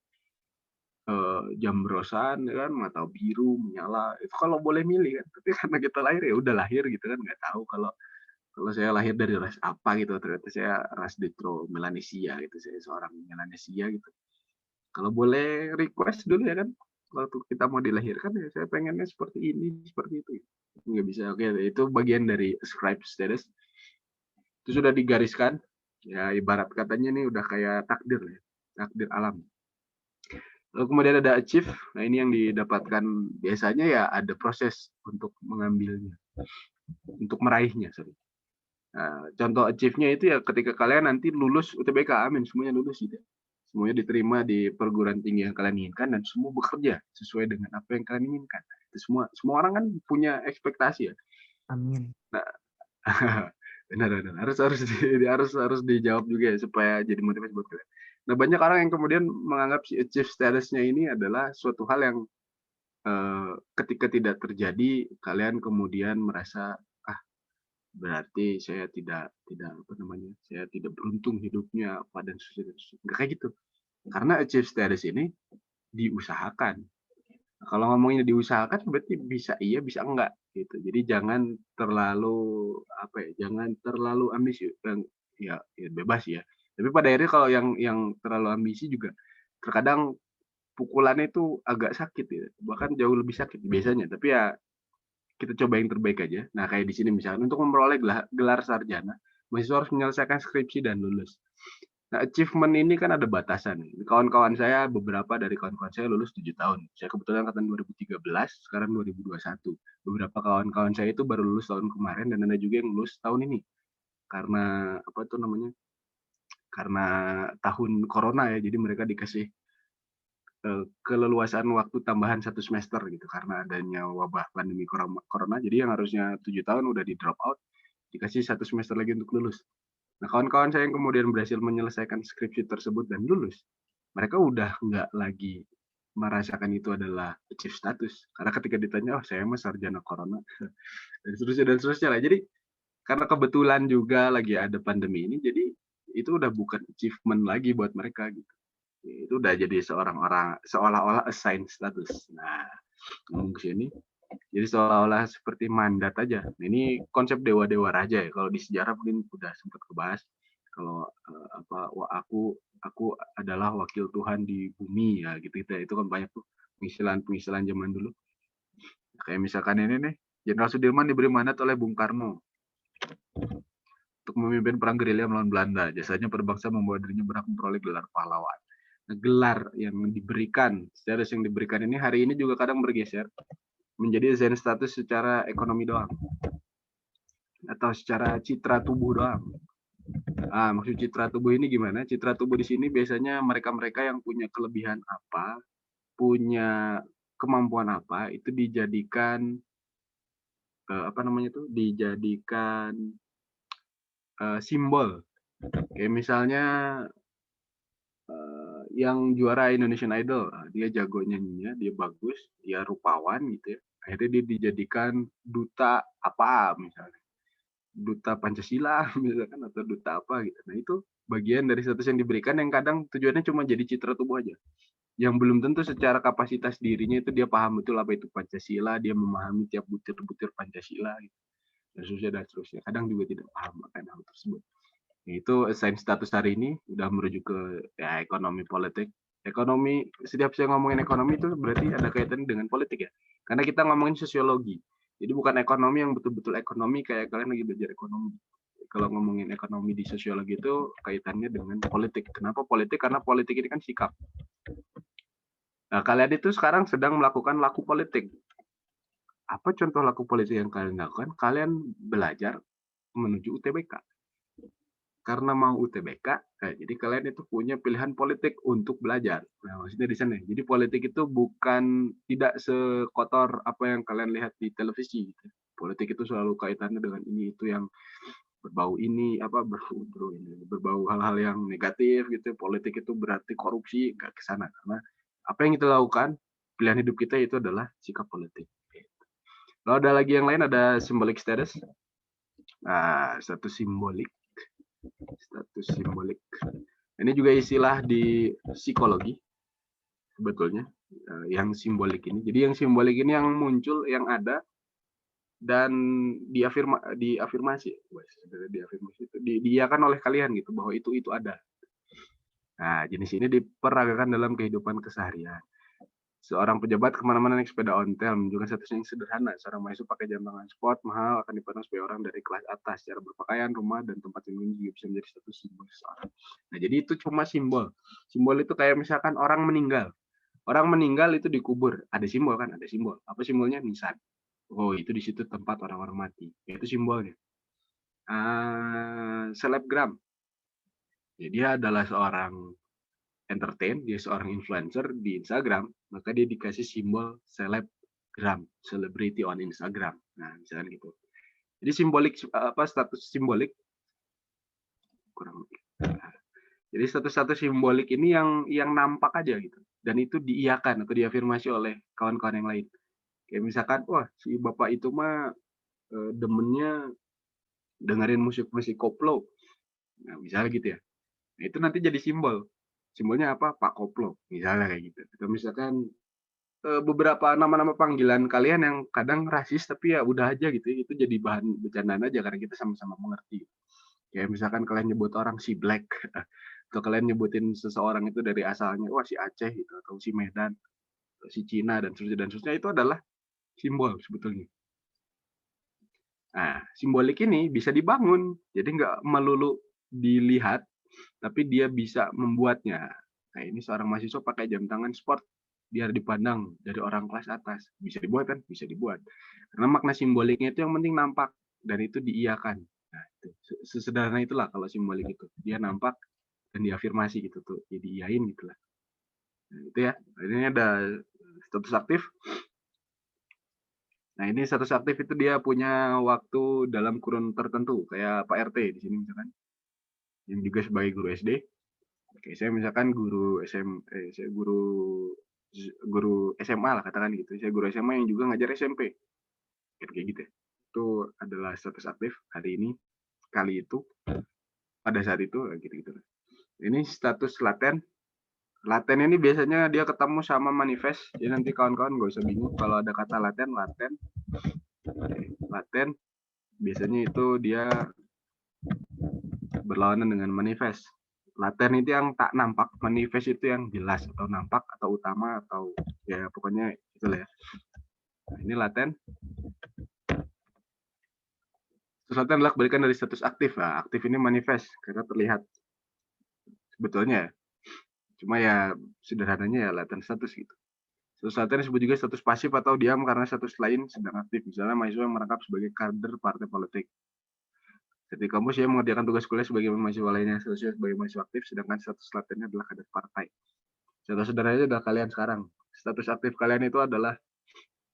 jambrosan ya kan, mata biru menyala, itu kalau boleh milih kan. Tapi karena kita lahir ya udah lahir gitu kan, nggak tahu kalau kalau saya lahir dari ras apa gitu, ternyata saya ras Detro Melanesia gitu, saya seorang Melanesia gitu. Kalau boleh request dulu ya kan, waktu kita mau dilahirkan ya saya pengennya seperti ini, seperti itu. Nggak bisa, oke itu bagian dari scribe status, itu sudah digariskan, ya ibarat katanya nih udah kayak takdir ya, takdir alam. Lalu kemudian ada achieve, nah ini yang didapatkan biasanya ya ada proses untuk mengambilnya, untuk meraihnya, sorry. Nah, contoh achieve-nya itu ya ketika kalian nanti lulus UTBK, amin semuanya lulus gitu. Semuanya diterima di perguruan tinggi yang kalian inginkan dan semua bekerja sesuai dengan apa yang kalian inginkan. Itu semua semua orang kan punya ekspektasi ya. Amin. Nah, benar benar. Harus dijawab juga ya supaya jadi motivasi buat kalian. Nah, banyak orang yang kemudian menganggap si achieve status-nya ini adalah suatu hal yang ketika tidak terjadi kalian kemudian merasa berarti saya tidak apa namanya, saya tidak beruntung hidupnya apa dan seterusnya, nggak kayak gitu. Karena achieve status ini diusahakan. Nah, kalau ngomongnya diusahakan berarti bisa iya, bisa enggak gitu. Jadi jangan terlalu apa ya, jangan terlalu ambisius ya bebas ya. Tapi pada akhirnya kalau yang terlalu ambisi juga terkadang pukulannya itu agak sakit ya, bahkan jauh lebih sakit biasanya. Tapi ya kita coba yang terbaik aja. Nah, kayak di sini misalkan untuk memperoleh gelar sarjana, mahasiswa harus menyelesaikan skripsi dan lulus. Nah, achievement ini kan ada batasan. Kawan-kawan saya, beberapa dari kawan-kawan saya lulus 7 tahun. Saya kebetulan angkatan 2013, sekarang 2021. Beberapa kawan-kawan saya itu baru lulus tahun kemarin dan ada juga yang lulus tahun ini. Karena apa tuh namanya? Karena tahun corona ya, jadi mereka dikasih keleluasaan waktu tambahan 1 semester gitu karena adanya wabah pandemi corona. Jadi yang harusnya 7 tahun udah di drop out, dikasih 1 semester lagi untuk lulus. Nah, kawan-kawan saya yang kemudian berhasil menyelesaikan skripsi tersebut dan lulus, mereka udah nggak lagi merasakan itu adalah achieve status. Karena ketika ditanya, "Oh, saya mah sarjana corona," dan seterusnya lah. Jadi karena kebetulan juga lagi ada pandemi ini, jadi itu udah bukan achievement lagi buat mereka gitu. Itu udah jadi seorang orang seolah-olah assign status. Nah, ngomong ke sini, jadi seolah-olah seperti mandat aja. Nah, ini konsep dewa-dewa raja ya. Kalau di sejarah mungkin udah sempat kebahas. Kalau apa, wah aku adalah wakil Tuhan di bumi ya gitu gitu. Itu kan banyak tuh pengistilahan-pengistilahan zaman dulu. Kayak misalkan ini nih, Jenderal Sudirman diberi mandat oleh Bung Karno untuk memimpin perang gerilya melawan Belanda. Jasanya pada bangsa membawa dirinya berhak memperoleh gelar pahlawan. Nah, gelar yang diberikan, status yang diberikan ini hari ini juga kadang bergeser menjadi zen status secara ekonomi doang atau secara citra tubuh doang. Maksud citra tubuh ini gimana? Citra tubuh di sini biasanya mereka-mereka yang punya kelebihan apa, punya kemampuan apa, itu dijadikan apa namanya tuh? Dijadikan simbol. Kayak misalnya yang juara Indonesian Idol, dia jago nyanyinya, dia bagus, dia rupawan gitu ya. Akhirnya dia dijadikan duta apa misalnya, duta Pancasila misalkan atau duta apa gitu. Nah itu bagian dari status yang diberikan yang kadang tujuannya cuma jadi citra tubuh aja. Yang belum tentu secara kapasitas dirinya itu dia paham betul apa itu Pancasila, dia memahami tiap butir-butir Pancasila gitu, dan seterusnya dan seterusnya. Kadang juga tidak paham akan hal tersebut. Itu sign status hari ini udah merujuk ke ya ekonomi politik. Ekonomi, setiap saya ngomongin ekonomi itu berarti ada kaitannya dengan politik ya. Karena kita ngomongin sosiologi. Jadi bukan ekonomi yang betul-betul ekonomi kayak kalian lagi belajar ekonomi. Kalau ngomongin ekonomi di sosiologi itu kaitannya dengan politik. Kenapa politik? Karena politik ini kan sikap. Nah, kalian itu sekarang sedang melakukan laku politik. Apa contoh laku politik yang kalian lakukan? Kalian belajar menuju UTBK. Karena mau UTBK, jadi kalian itu punya pilihan politik untuk belajar. Nah, maksudnya di sana. Jadi politik itu bukan tidak sekotor apa yang kalian lihat di televisi. Gitu. Politik itu selalu kaitannya dengan ini itu yang berbau ini apa berbau hal-hal yang negatif gitu. Politik itu berarti korupsi, nggak ke sana karena apa yang kita lakukan pilihan hidup kita itu adalah sikap politik. Lalu ada lagi yang lain ada symbolic status. Nah, status simbolik. Status simbolik. Ini juga istilah di psikologi sebetulnya yang simbolik ini. Jadi yang simbolik ini yang muncul, yang ada dan diafirmasi itu diiyakan oleh kalian gitu bahwa itu ada. Nah, jenis ini diperagakan dalam kehidupan keseharian. Seorang pejabat kemana-mana naik sepeda ontel menunjukkan status yang sederhana. Seorang mahasiswa pakai jam tangan sport mahal akan dipandang sebagai orang dari kelas atas. Cara berpakaian, rumah, dan tempat tinggal juga bisa menjadi status simbol seseorang. Nah, jadi itu cuma simbol. Simbol itu kayak misalkan orang meninggal. Orang meninggal itu dikubur. Ada simbol kan? Ada simbol. Apa simbolnya? Nisan. Oh, itu di situ tempat orang-orang mati. Itu simbolnya. Selebgram. Ya, dia adalah seorang entertain, dia seorang influencer di Instagram, maka dia dikasih simbol selebgram, celebrity on Instagram. Nah, misalnya gitu. Jadi simbolik status simbolik kurang lebih. Jadi status-status simbolik ini yang nampak aja gitu. Dan itu diiyakan atau diafirmasi oleh kawan-kawan yang lain. Kayak misalkan, wah si bapak itu mah demennya dengerin musik-musik koplo. Nah, misalnya gitu ya. Nah, itu nanti jadi simbol. Simbolnya apa? Pak Koplo, misalnya kayak gitu. Atau misalkan beberapa nama-nama panggilan kalian yang kadang rasis tapi ya udah aja gitu ya, itu jadi bahan bercandaan aja karena kita sama-sama mengerti. Kayak misalkan kalian nyebut orang si Black atau kalian nyebutin seseorang itu dari asalnya wah si Aceh gitu atau si Medan atau si Cina dan seterusnya itu adalah simbol sebetulnya. Nah, simbolik ini bisa dibangun. Jadi nggak melulu dilihat tapi dia bisa membuatnya. Nah, ini seorang mahasiswa pakai jam tangan sport biar dipandang dari orang kelas atas. Bisa dibuat kan? Bisa dibuat. Karena makna simboliknya itu yang penting nampak dan itu diiyakan. Nah, itu. Sesederhana itulah kalau simbolik itu. Dia nampak dan diafirmasi gitu tuh. Jadi iyain gitu lah. Nah, itu ya. Ini ada status aktif. Nah, ini status aktif itu dia punya waktu dalam kurun tertentu kayak Pak RT di sini misalkan. Yang juga sebagai guru SD. Oke, saya misalkan guru SMA lah katakan gitu. Saya guru SMA yang juga ngajar SMP. Kayak gitu ya. Itu adalah status aktif hari ini kali itu pada saat itu gitu-gitu. Ini status laten. Laten ini biasanya dia ketemu sama manifest. Jadi nanti kawan-kawan nggak usah bingung kalau ada kata laten. Laten biasanya itu dia berlawanan dengan manifest. Laten itu yang tak nampak, manifest itu yang jelas atau nampak atau utama atau ya pokoknya itulah ya. Nah, ini laten. Status laten adalah kebalikan dari status aktif. Nah, aktif ini manifest karena terlihat sebetulnya. Cuma ya sederhananya ya laten status gitu. Status laten disebut juga status pasif atau diam karena status lain sedang aktif. Misalnya mahasiswa yang merangkap sebagai kader partai politik. Ketika kampus saya mengerjakan tugas kuliah sebagai mahasiswa lainnya sebagai mahasiswa aktif, sedangkan status latennya adalah kader partai. Contoh sederhananya adalah kalian sekarang. Status aktif kalian itu adalah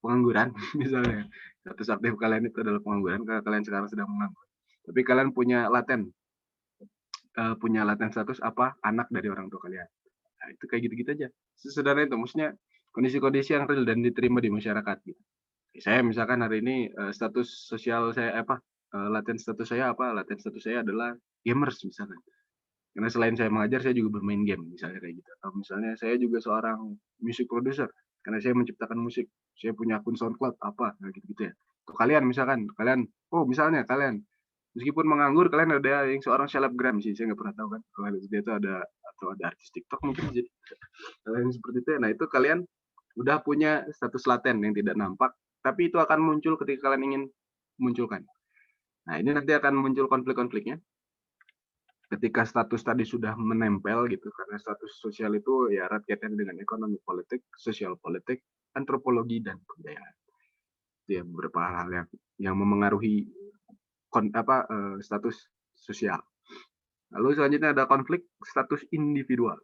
pengangguran, misalnya. Status aktif kalian itu adalah pengangguran karena kalian sekarang sedang menganggur. Tapi kalian punya laten status apa? Anak dari orang tua kalian. Nah, itu kayak gitu-gitu aja. Sesederhana itu, maksudnya kondisi-kondisi yang real dan diterima di masyarakat. Gitu. Saya misalkan hari ini status sosial saya laten status saya apa? Laten status saya adalah gamers misalkan. Karena selain saya mengajar, saya juga bermain game, misalnya kayak gitu. Atau misalnya saya juga seorang music producer, karena saya menciptakan musik. Saya punya akun SoundCloud, apa, nah gitu-gitu ya. Atau kalian misalkan, misalnya kalian, meskipun menganggur, kalian ada yang seorang selebgram sih, saya nggak pernah tahu kan. Kalau dia itu ada artis TikTok mungkin jadi yang seperti itu ya. Nah itu kalian udah punya status laten yang tidak nampak, tapi itu akan muncul ketika kalian ingin munculkan. Nah ini nanti akan muncul konflik-konfliknya ketika status tadi sudah menempel gitu, karena status sosial itu ya erat kaitan dengan ekonomi politik, sosial politik, antropologi dan kebudayaan. Itu ya beberapa hal yang memengaruhi status sosial. Lalu selanjutnya ada konflik status individual.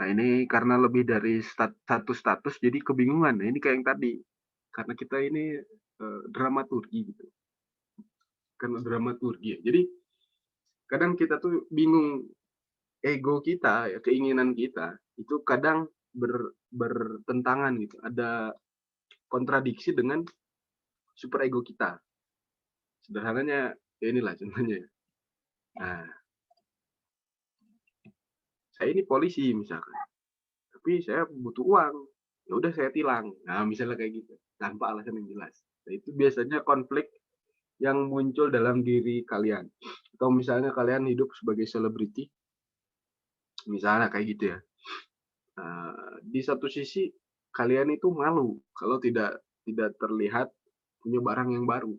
Nah ini karena lebih dari satu status jadi kebingungan. Nah, ini kayak yang tadi, karena kita ini dramaturgi gitu. Karena dramaturgi. Jadi kadang kita tuh bingung, ego kita, ya, keinginan kita itu kadang bertentangan gitu. Ada kontradiksi dengan super ego kita. Sederhananya ya inilah contohnya. Nah, saya ini polisi misalkan, tapi saya butuh uang. Ya udah saya tilang. Nah, misalnya kayak gitu, tanpa alasan yang jelas. Nah, itu biasanya konflik yang muncul dalam diri kalian. Atau misalnya kalian hidup sebagai selebriti, misalnya kayak gitu ya. Di satu sisi kalian itu malu kalau tidak terlihat punya barang yang baru.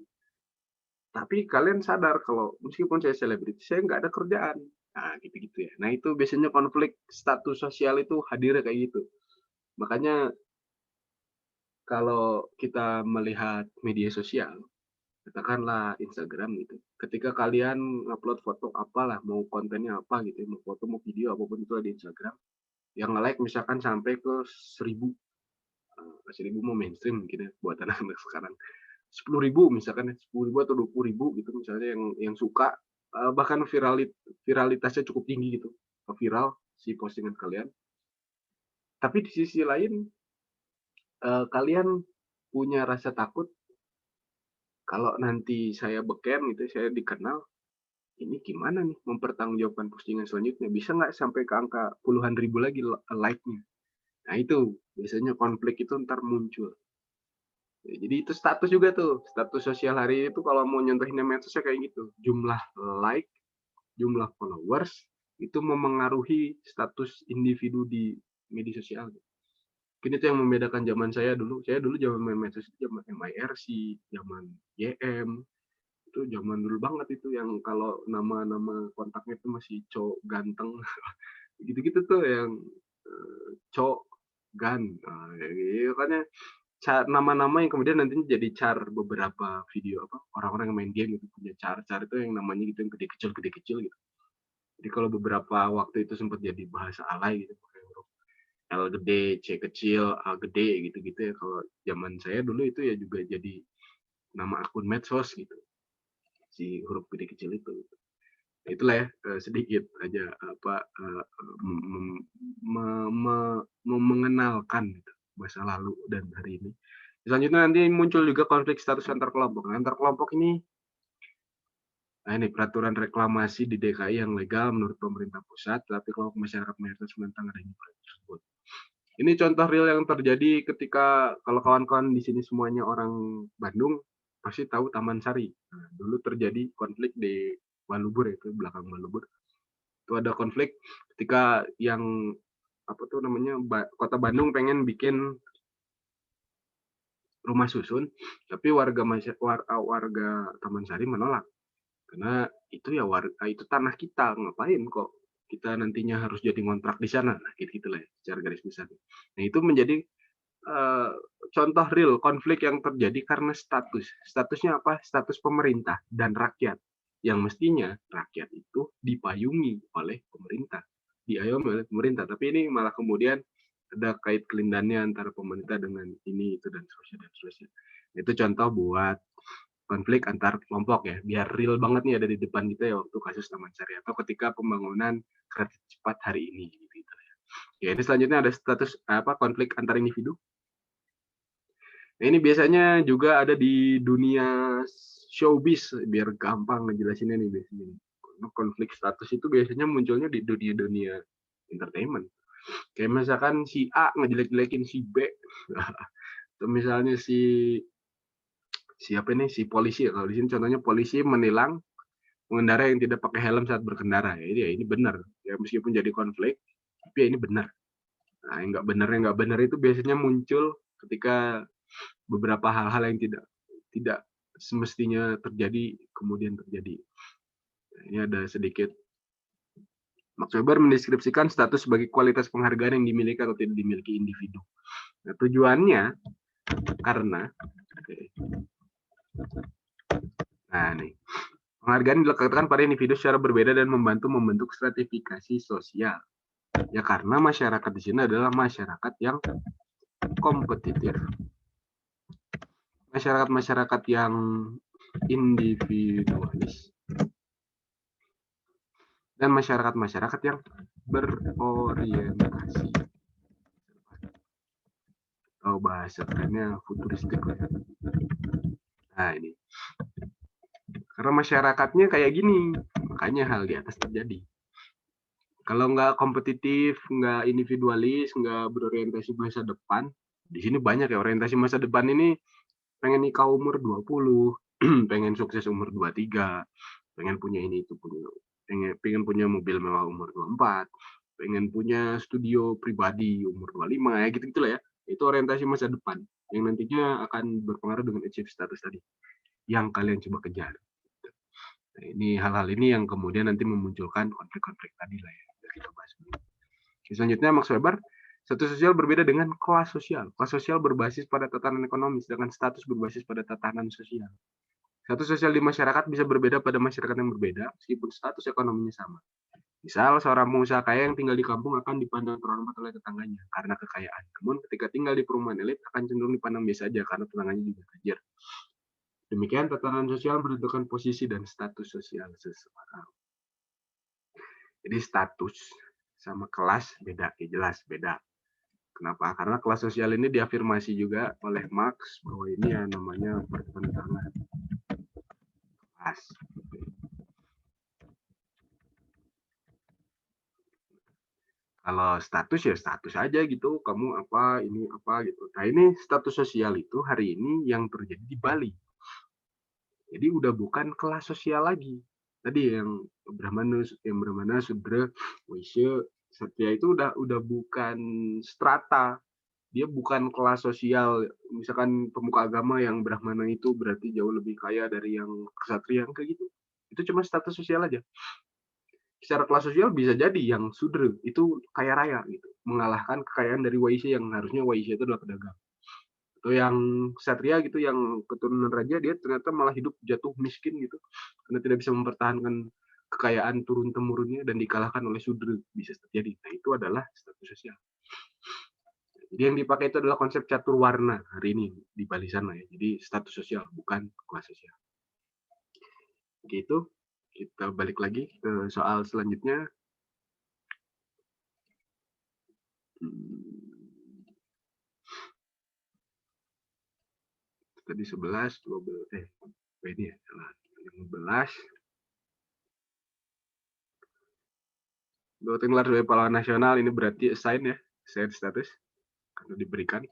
Tapi kalian sadar kalau meskipun saya selebriti, saya nggak ada kerjaan. Nah, gitu-gitu ya. Nah, itu biasanya konflik status sosial itu hadirnya kayak gitu. Makanya kalau kita melihat media sosial, katakanlah Instagram gitu. Ketika kalian upload foto apalah, mau kontennya apa gitu, mau foto, mau video, apapun itu di Instagram, yang nge-like misalkan sampai ke 1000, 1000 mau mainstream mungkin ya buat anak-anak sekarang. 10.000 misalkan ya, 10.000 atau 20.000 gitu misalnya yang suka, bahkan viralitasnya cukup tinggi gitu, viral si postingan kalian. Tapi di sisi lain, kalian punya rasa takut kalau nanti saya beken gitu, saya dikenal, ini gimana nih mempertanggungjawabkan postingan selanjutnya, bisa nggak sampai ke angka puluhan ribu lagi like-nya. Nah itu biasanya konflik itu ntar muncul. Ya, jadi itu status juga tuh, status sosial hari itu kalau mau nyontohinnya medsosnya kayak gitu. Jumlah like, jumlah followers, itu memengaruhi status individu di media sosial. Mungkin itu yang membedakan zaman saya dulu. Saya dulu zaman main medsos itu zaman MIRC, zaman YM, itu zaman dulu banget itu yang kalau nama-nama kontaknya itu masih cowok ganteng. Gitu-gitu tuh yang cowok gan. Nah, gitu kan ya. Nama-nama yang kemudian nantinya jadi char beberapa video orang-orang yang main game gitu punya char itu yang namanya gitu yang gede kecil gitu. Jadi kalau beberapa waktu itu sempat jadi bahasa alay gitu pakai huruf L gede, C kecil, A gede gitu-gitu ya. Kalau zaman saya dulu itu ya juga jadi nama akun medsos gitu. Si huruf gede kecil itu. Itulah ya sedikit aja mengenalkan gitu, masa lalu dan hari ini. Selanjutnya nanti muncul juga konflik status antar kelompok. Nah, antar kelompok ini, ini peraturan reklamasi di DKI yang legal menurut pemerintah pusat, tapi kelompok masyarakat mayoritas menentang adanya proyek tersebut. Ini contoh real yang terjadi ketika kalau kawan-kawan di sini semuanya orang Bandung, pasti tahu Taman Sari. Nah, dulu terjadi konflik di Walubur itu belakang Walubur. Itu ada konflik ketika yang Kota Bandung pengen bikin rumah susun, tapi warga Taman Sari menolak. Karena itu ya itu tanah kita, ngapain kok kita nantinya harus jadi ngontrak di sana. Nah, gitu-gitulah ya, secara garis besar. Nah, itu menjadi contoh real konflik yang terjadi karena statusnya apa? Status pemerintah dan rakyat, yang mestinya rakyat itu dipayungi oleh pemerintah, diayomi oleh pemerintah, tapi ini malah kemudian ada kait kelindannya antara pemerintah dengan ini itu dan seterusnya. Itu contoh buat konflik antar kelompok ya, biar real banget nih ada di depan kita ya waktu kasus Taman Sari atau ketika pembangunan kereta cepat hari ini gitu ya. Ya, ini selanjutnya ada status konflik antar individu. Nah, ini biasanya juga ada di dunia showbiz, biar gampang ngejelasinnya nih biasanya. Karena konflik status itu biasanya munculnya di dunia-dunia entertainment. Kayak misalkan si A ngejelek-jelekin si B, atau misalnya siapa nih si polisi, kalau di sini contohnya polisi menilang pengendara yang tidak pakai helm saat berkendara, ya ini benar. Ya meskipun jadi konflik, tapi ya ini benar. Nah, yang nggak benar itu biasanya muncul ketika beberapa hal-hal yang tidak semestinya terjadi kemudian terjadi. Nah, ini ada sedikit. Max Weber mendeskripsikan status sebagai kualitas penghargaan yang dimiliki atau tidak dimiliki individu. Nah, tujuannya karena nah nih, penghargaan diletakkan pada individu secara berbeda dan membantu membentuk stratifikasi sosial. Ya karena masyarakat di sini adalah masyarakat yang kompetitif. Masyarakat yang individualis dan masyarakat yang berorientasi. Oh, bahasa kerennya futuristik lah. Nah ini. Karena masyarakatnya kayak gini, makanya hal di atas terjadi. Kalau nggak kompetitif, nggak individualis, nggak berorientasi masa depan, di sini banyak ya orientasi masa depan ini pengen nikah umur 20, pengen sukses umur 23, pengen punya ini itu punya, pengen punya mobil mewah umur 24, pengen punya studio pribadi umur 25 ya gitu-gitulah ya. Itu orientasi masa depan yang nantinya akan berpengaruh dengan achieve status tadi yang kalian coba kejar. Nah, ini hal-hal ini yang kemudian nanti memunculkan konflik-konflik tadi lah ya. Kita bahas. Selanjutnya Max Weber, status sosial berbeda dengan kelas sosial. Kelas sosial berbasis pada tatanan ekonomi, sedangkan status berbasis pada tatanan sosial. Status sosial di masyarakat bisa berbeda pada masyarakat yang berbeda, meskipun status ekonominya sama. Misal, seorang pengusaha kaya yang tinggal di kampung akan dipandang terhormat oleh tetangganya karena kekayaan. Namun ketika tinggal di perumahan elit akan cenderung dipandang biasa aja karena tetangganya juga tajir. Demikian tatanan sosial menentukan posisi dan status sosial seseorang. Jadi status sama kelas beda, ya jelas beda. Kenapa? Karena kelas sosial ini diafirmasi juga oleh Marx bahwa ini ya namanya pertentangan kelas. Kalau status ya status aja gitu, kamu apa, ini apa gitu. Nah ini status sosial itu hari ini yang terjadi di Bali. Jadi udah bukan kelas sosial lagi. Tadi yang Brahmana, Sudra, Waisya, Satya itu udah bukan strata. Dia bukan kelas sosial. Misalkan pemuka agama yang Brahmana itu berarti jauh lebih kaya dari yang ksatria kayak gitu. Itu cuma status sosial aja. Secara kelas sosial bisa jadi yang Sudra itu kaya raya gitu, mengalahkan kekayaan dari Waisya yang harusnya Waisya itu adalah pedagang. Atau yang Ksatria gitu, yang keturunan raja, dia ternyata malah hidup jatuh miskin gitu, karena tidak bisa mempertahankan kekayaan turun temurunnya dan dikalahkan oleh Sudra, bisa terjadi. Nah itu adalah status sosial. Jadi yang dipakai itu adalah konsep catur warna hari ini di Bali sana ya. Jadi status sosial bukan kelas sosial. Gitu. Kita balik lagi ke soal selanjutnya. Tadi 11, 12, ini ya, 15. Voting gelar sebagai pahlawan nasional ini berarti assign ya, assign status karena diberikan.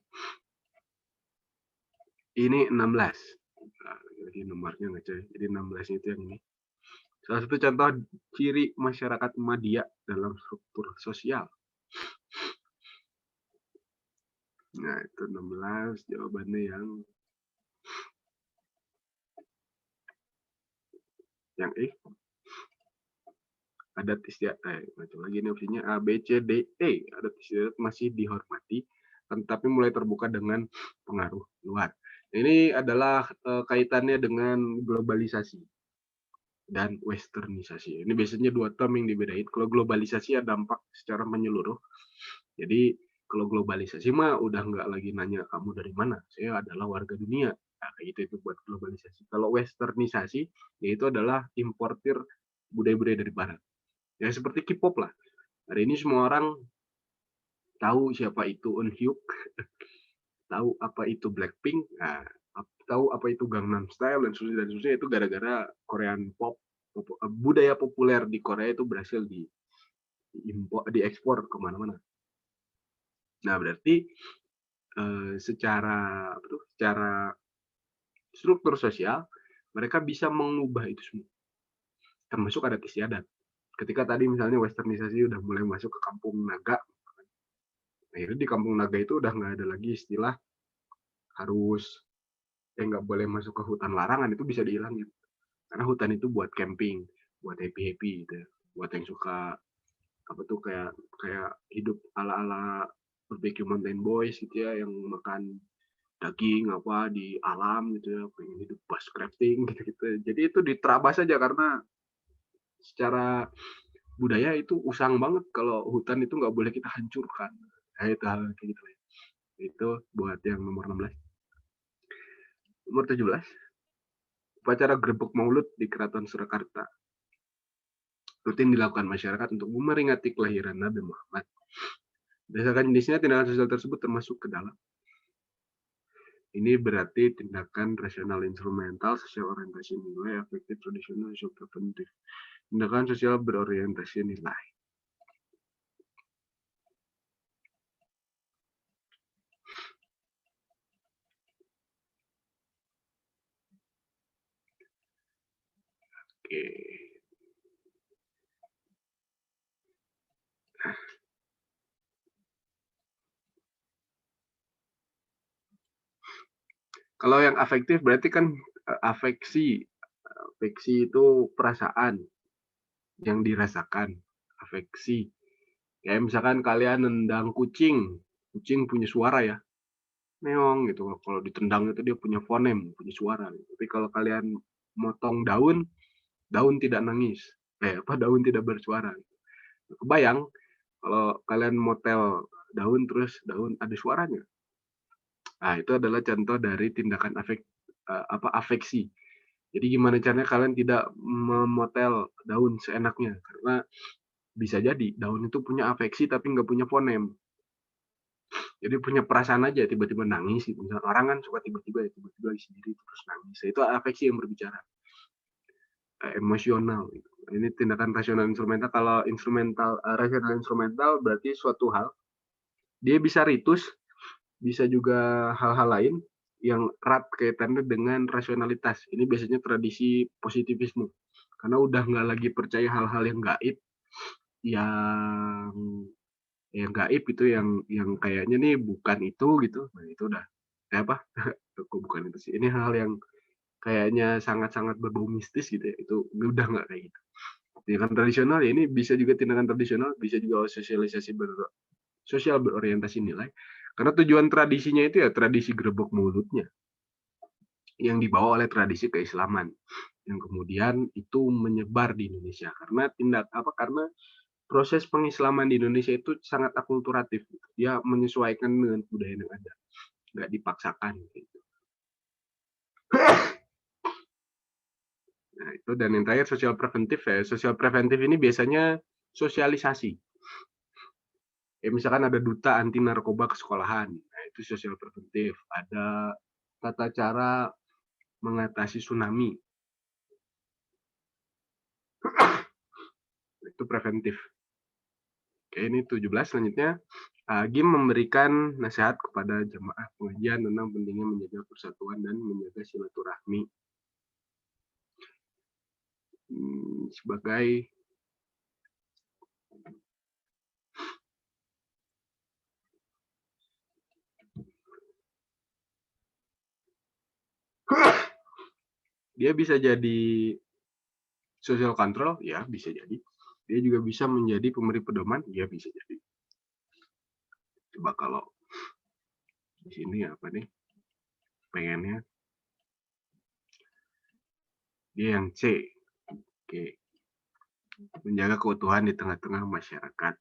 Ini 16. Nah, jadi nomornya ngecek. Jadi 16 itu yang ini. Salah satu contoh ciri masyarakat Madya dalam struktur sosial. Nah, itu 16 jawabannya yang E. Adat istiadat, macam lagi ini opsinya A, B, C, D, E. Adat istiadat masih dihormati, tetapi mulai terbuka dengan pengaruh luar. Ini adalah kaitannya dengan globalisasi dan westernisasi. Ini biasanya dua term yang dibedain. Kalau globalisasi ada dampak secara menyeluruh. Jadi kalau globalisasi mah udah nggak lagi nanya kamu dari mana. Saya adalah warga dunia. Nah, kayak gitu itu buat globalisasi. Kalau westernisasi, yaitu adalah importir budaya-budaya dari barat. Ya seperti K-pop lah. Hari ini semua orang tahu siapa itu Eunhyuk, tahu apa itu Blackpink, nah, tahu apa itu Gangnam Style dan seterusnya itu gara-gara Korean pop budaya populer di Korea itu berhasil diekspor kemana-mana. Nah, berarti secara struktur sosial mereka bisa mengubah itu semua, termasuk adat istiadat. Ketika tadi misalnya westernisasi udah mulai masuk ke kampung naga, akhirnya di kampung naga itu udah nggak ada lagi istilah harus nggak boleh masuk ke hutan larangan, itu bisa dihilangin. Karena hutan itu buat camping, buat happy gitu ya. Buat yang suka apa tuh kayak hidup ala-ala barbecue mountain boys gitu ya, yang makan daging apa di alam gitu ya, pengen hidup bushcrafting gitu-gitu. Jadi itu diterabas aja karena secara budaya itu usang banget kalau hutan itu nggak boleh kita hancurkan. Nah, itu hal kayak gitu ya. Itu buat yang nomor 16. Nomor 17. Upacara Grebek Maulud di Keraton Surakarta. Rutin dilakukan masyarakat untuk memperingati kelahiran Nabi Muhammad. Berdasarkan jenisnya, tindakan sosial tersebut termasuk ke dalam. Ini berarti tindakan rasional instrumental, sosial orientasi nilai, afektif, tradisional, sosial preventif. Tindakan sosial berorientasi nilai. Oke. Kalau yang afektif berarti kan afeksi. Afeksi itu perasaan yang dirasakan. Afeksi. Kayak misalkan kalian nendang kucing. Kucing punya suara ya. Meong gitu. Kalau ditendang itu dia punya fonem, punya suara. Tapi kalau kalian motong daun, daun tidak nangis. Daun tidak bersuara. Kebayang kalau kalian motel daun terus daun ada suaranya. Nah, itu adalah contoh dari tindakan afeksi. Jadi gimana caranya kalian tidak memotel daun seenaknya, karena bisa jadi daun itu punya afeksi tapi nggak punya fonem. Jadi punya perasaan aja, tiba-tiba nangis gitu. Misalnya orang kan suka tiba-tiba lagi sendiri terus nangis. Itu afeksi yang berbicara. Emosional gitu. Ini tindakan rasional instrumental. Kalau rasional instrumental berarti suatu hal dia bisa ritus, bisa juga hal-hal lain yang erat kaitannya dengan rasionalitas. Ini biasanya tradisi positivisme. Karena udah nggak lagi percaya hal-hal yang gaib, yang gaib itu yang kayaknya nih bukan itu gitu. Nah, itu udah kok bukan itu sih. Ini hal yang kayaknya sangat-sangat berbau mistis gitu ya. Itu udah nggak kayak gitu. Tindakan tradisional ya ini bisa juga tindakan tradisional, bisa juga sosial berorientasi nilai. Karena tujuan tradisinya itu ya tradisi Grebek Mauludnya yang dibawa oleh tradisi keislaman yang kemudian itu menyebar di Indonesia karena proses pengislaman di Indonesia itu sangat akulturatif. Dia menyesuaikan dengan budaya yang ada, nggak dipaksakan gitu. Nah, itu dan yang terakhir sosial preventif ya. Sosial preventif ini biasanya sosialisasi. Ya, misalkan ada duta anti narkoba ke sekolahan, nah itu sosial preventif. Ada tata cara mengatasi tsunami, itu preventif. Oke, ini 17 selanjutnya. Gim memberikan nasihat kepada jemaah pengajian tentang pentingnya menjaga persatuan dan menjaga silaturahmi. Sebagai dia bisa jadi social control, ya bisa jadi. Dia juga bisa menjadi pemberi pedoman, ya bisa jadi. Coba kalau di sini apa nih? Pengennya dia yang C. Oke. Menjaga keutuhan di tengah-tengah masyarakat.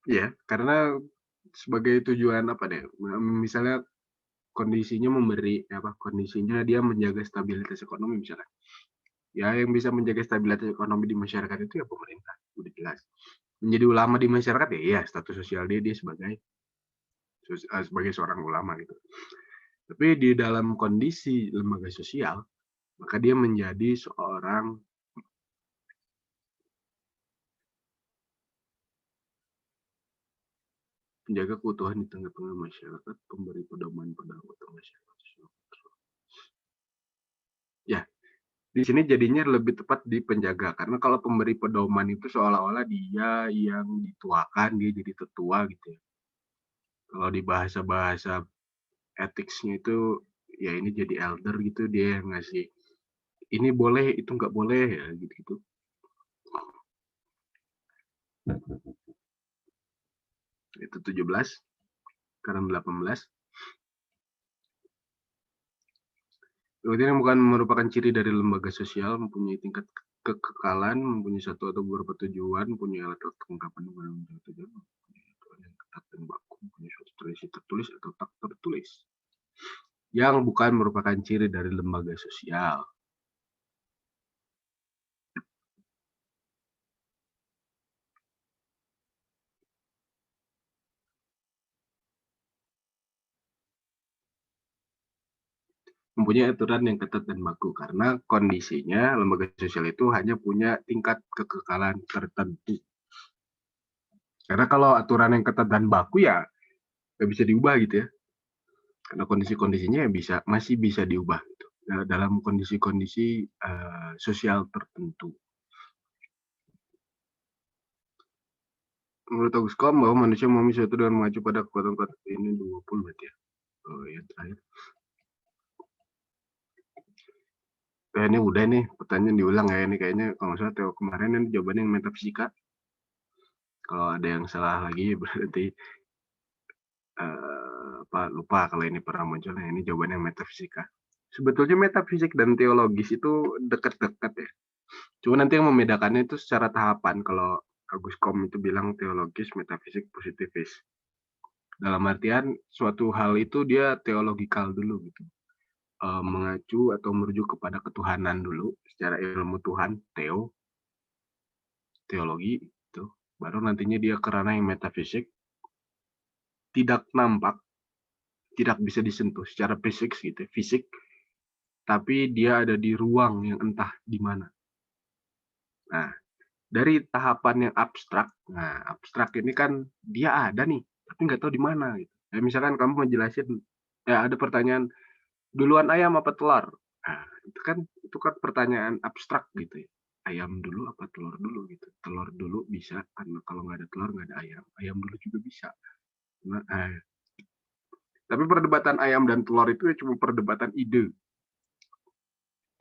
Ya, karena sebagai tujuan apa deh? Misalnya kondisinya dia menjaga stabilitas ekonomi misalnya. Ya, yang bisa menjaga stabilitas ekonomi di masyarakat itu ya pemerintah, udah jelas. Menjadi ulama di masyarakat ya status sosial dia sebagai seorang ulama gitu. Tapi di dalam kondisi lembaga sosial, maka dia menjadi seorang penjaga keutuhan di tengah-tengah masyarakat, pemberi pedoman pada anggota masyarakat. Ya, di sini jadinya lebih tepat di penjaga, karena kalau pemberi pedoman itu seolah-olah dia yang dituakan, dia jadi tetua gitu ya. Kalau di bahasa-bahasa etiknya itu, ya ini jadi elder gitu, dia yang ngasih, ini boleh, itu nggak boleh, ya gitu-gitu. Itu 17, sekarang 18. Ini bukan merupakan ciri dari lembaga sosial, mempunyai tingkat kekekalan, mempunyai satu atau beberapa tujuan, mempunyai alat kelengkapan tujuan, mempunyai aturan yang ketat dan baku, mempunyai suatu tradisi tertulis atau tak tertulis, yang bukan merupakan ciri dari lembaga sosial. Mempunyai aturan yang ketat dan baku, karena kondisinya lembaga sosial itu hanya punya tingkat kekekalan tertentu. Karena kalau aturan yang ketat dan baku ya nggak bisa diubah gitu ya. Karena kondisi-kondisinya ya masih bisa diubah gitu, dalam kondisi-kondisi sosial tertentu. Menurut Aguskom bahwa manusia memahami sesuatu dengan mengacu pada kekuatan ini 20 berarti ya. Oh ya terakhir. Ini udah nih pertanyaan diulang ya, ini kayaknya kalau nggak salah Theo kemarin ini jawabannya yang metafisika. Kalau ada yang salah lagi berarti lupa kalau ini pernah muncul. Nah, ini jawabannya yang metafisika. Sebetulnya metafisik dan teologis itu dekat-dekat ya. Cuma nanti yang membedakannya itu secara tahapan. Kalau Aguskom itu bilang teologis, metafisik, positivis. Dalam artian suatu hal itu dia teologikal dulu gitu. Mengacu atau merujuk kepada ketuhanan dulu secara ilmu Tuhan, teologi itu. Baru nantinya dia ke ranah yang metafisik, tidak nampak, tidak bisa disentuh secara fisik, tapi dia ada di ruang yang entah di mana. Nah, dari tahapan yang abstrak, nah abstrak ini kan dia ada nih, tapi nggak tahu di mana gitu. Ya, misalkan kamu ngejelasin, ya ada pertanyaan, duluan ayam apa telur? Nah, itu kan pertanyaan abstrak gitu ya. Ayam dulu apa telur dulu gitu. Telur dulu bisa, karena kalau nggak ada telur nggak ada ayam. Ayam dulu juga bisa. Nah, tapi perdebatan ayam dan telur itu ya cuma perdebatan ide.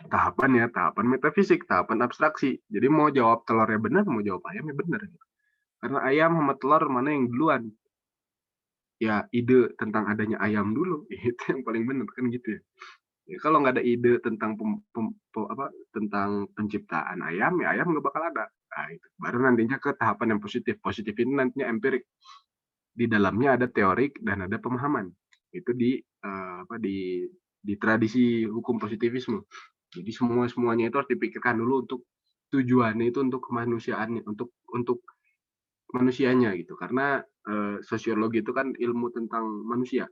Tahapannya, tahapan metafisik, tahapan abstraksi. Jadi mau jawab telurnya benar, mau jawab ayamnya benar. Gitu. Karena ayam sama telur mana yang duluan? Ya ide tentang adanya ayam dulu, itu yang paling benar kan gitu ya. Ya, kalau nggak ada ide tentang tentang penciptaan ayam, ya ayam nggak bakal ada. Nah, itu. Baru nantinya ke tahapan yang positif. Positif ini nantinya empirik. Di dalamnya ada teorik dan ada pemahaman. Itu di tradisi hukum positivisme. Jadi semuanya itu harus dipikirkan dulu untuk tujuannya itu untuk kemanusiaannya, untuk manusianya gitu. Karena sosiologi itu kan ilmu tentang manusia.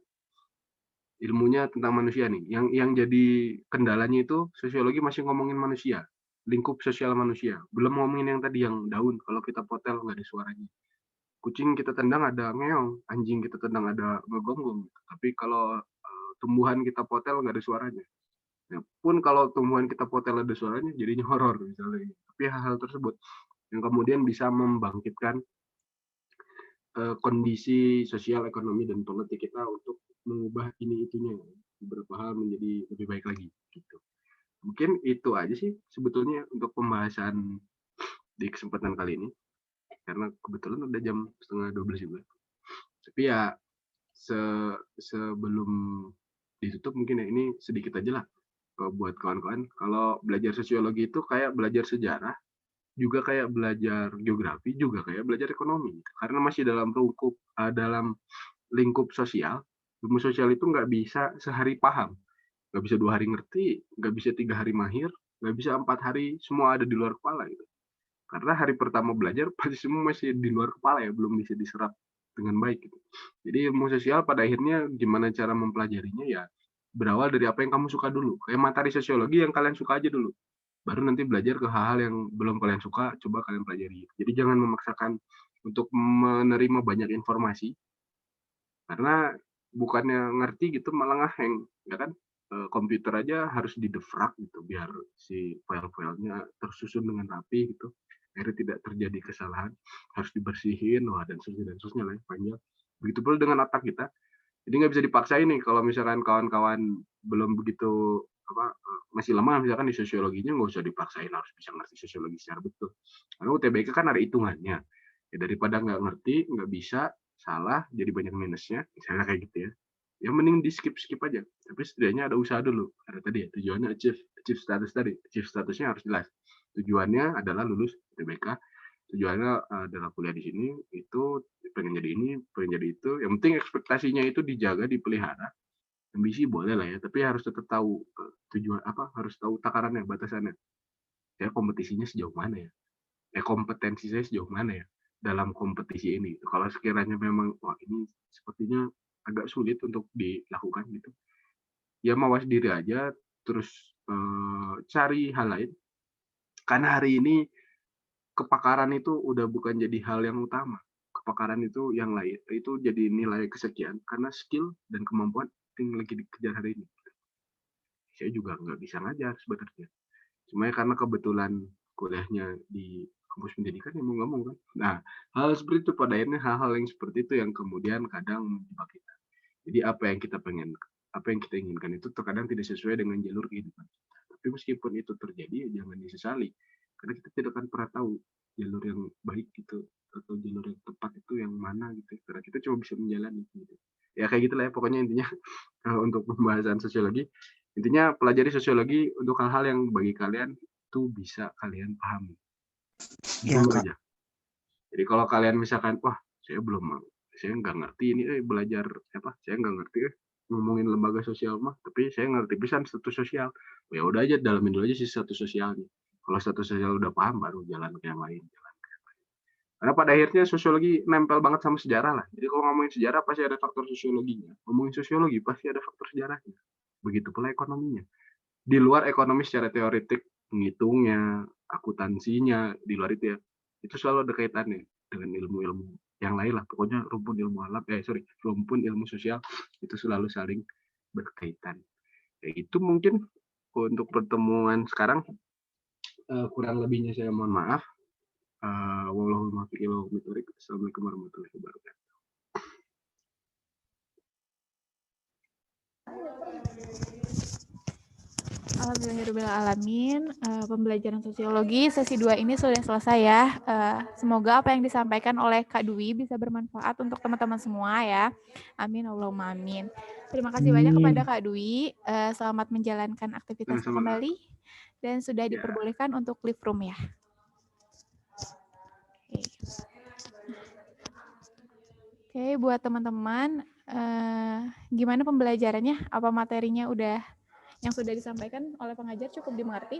Ilmunya tentang manusia nih. Yang jadi kendalanya itu sosiologi masih ngomongin manusia, lingkup sosial manusia. Belum ngomongin yang tadi yang daun, kalau kita potel nggak ada suaranya. Kucing kita tendang ada ngeong, anjing kita tendang ada ngegonggong. Tapi kalau tumbuhan kita potel nggak ada suaranya. Ya, pun kalau tumbuhan kita potel ada suaranya, jadinya horor misalnya. Tapi hal-hal tersebut yang kemudian bisa membangkitkan kondisi sosial, ekonomi, dan politik kita untuk mengubah ini-itunya. Beberapa hal menjadi lebih baik lagi. Gitu. Mungkin itu aja sih sebetulnya untuk pembahasan di kesempatan kali ini. Karena kebetulan udah jam 11:30 juga. Tapi ya sebelum ditutup mungkin ya ini sedikit aja lah buat kawan-kawan. Kalau belajar sosiologi itu kayak belajar sejarah, juga kayak belajar geografi, juga kayak belajar ekonomi. Karena masih dalam lingkup sosial. Ilmu sosial itu nggak bisa sehari paham, nggak bisa 2 hari ngerti, nggak bisa 3 hari mahir, nggak bisa 4 hari semua ada di luar kepala gitu. Karena hari pertama belajar pasti semua masih di luar kepala ya, belum bisa diserap dengan baik gitu. Jadi ilmu sosial pada akhirnya gimana cara mempelajarinya ya berawal dari apa yang kamu suka dulu. Kayak materi sosiologi yang kalian suka aja dulu. Baru nanti belajar ke hal-hal yang belum kalian suka, coba kalian pelajari. Jadi jangan memaksakan untuk menerima banyak informasi, karena bukannya ngerti gitu malah nge-hang, ya kan? Komputer aja harus didefrag gitu biar si file-filenya tersusun dengan rapi gitu, akhirnya tidak terjadi kesalahan, harus dibersihin, wah dan seterusnya lah ya, panjang. Begitu pula dengan otak kita, jadi nggak bisa dipaksain nih kalau misalkan kawan-kawan belum begitu masih lemah misalkan di sosiologinya, nggak usah dipaksain harus bisa ngerti sosiologi secara betul. Karena UTBK kan ada hitungannya. Ya daripada nggak ngerti, nggak bisa, salah, jadi banyak minusnya, misalnya kayak gitu ya. Yang mending di skip aja. Tapi setidaknya ada usaha dulu. Karena tadi ya tujuannya achieve status tadi. Achieve statusnya harus jelas. Tujuannya adalah lulus UTBK. Tujuannya adalah kuliah di sini, itu pengen jadi ini, pengen jadi itu. Yang penting ekspektasinya itu dijaga, dipelihara. Ambisi boleh lah ya, tapi harus tetap tahu tujuan apa, harus tahu takarannya, batasannya. Saya kompetisinya sejauh mana ya? Kompetensi saya sejauh mana ya dalam kompetisi ini. Kalau sekiranya memang wah ini sepertinya agak sulit untuk dilakukan gitu, ya mawas diri aja, terus cari hal lain. Karena hari ini kepakaran itu udah bukan jadi hal yang utama. Kepakaran itu yang lain, itu jadi nilai kesekian karena skill dan kemampuan yang lagi dikejar hari ini. Saya juga nggak bisa ngajar sebenarnya. Cuma ya karena kebetulan kuliahnya di kampus pendidikan ya mau nggak mau kan. Nah, hal seperti itu pada akhirnya hal-hal yang seperti itu yang kemudian kadang menjebak kita. Jadi apa yang kita inginkan itu terkadang tidak sesuai dengan jalur kehidupan kita. Tapi meskipun itu terjadi, ya jangan disesali. Karena kita tidak akan pernah tahu jalur yang baik gitu atau jalur yang tepat itu yang mana gitu. Karena kita cuma bisa menjalani gitu. Ya kayak gitulah ya pokoknya intinya untuk pembahasan sosiologi. Intinya pelajari sosiologi untuk hal-hal yang bagi kalian itu bisa kalian pahami. Iya, Dulu Kak. aja. Jadi kalau kalian misalkan, wah saya nggak ngerti ini belajar saya nggak ngerti ngomongin lembaga sosial mah, tapi saya ngerti pisan status sosial. Ya udah aja dalamin dulu aja sih status sosialnya. Kalau status sosial udah paham baru jalan ke yang lain. Karena pada akhirnya sosiologi nempel banget sama sejarah lah. Jadi kalau ngomongin sejarah pasti ada faktor sosiologinya. Ngomongin sosiologi pasti ada faktor sejarahnya. Begitu pula ekonominya. Di luar ekonomi secara teoretik, menghitungnya, akuntansinya, di luar itu ya, itu selalu ada kaitannya dengan ilmu-ilmu yang lain lah. Pokoknya rumpun ilmu sosial itu selalu saling berkaitan. Ya itu mungkin untuk pertemuan sekarang kurang lebihnya saya mohon maaf. Assalamualaikum warahmatullahi wabarakatuh. Alhamdulillahirrahmanirrahim. Pembelajaran sosiologi sesi 2 ini sudah selesai ya. Semoga apa yang disampaikan oleh Kak Dwi bisa bermanfaat untuk teman-teman semua ya. Amin Allahumma amin. Terima kasih banyak kepada Kak Dwi. Selamat menjalankan aktivitasnya kembali dan sudah diperbolehkan untuk live room ya. Oke, buat teman-teman, gimana pembelajarannya? Apa materinya yang sudah disampaikan oleh pengajar cukup dimengerti?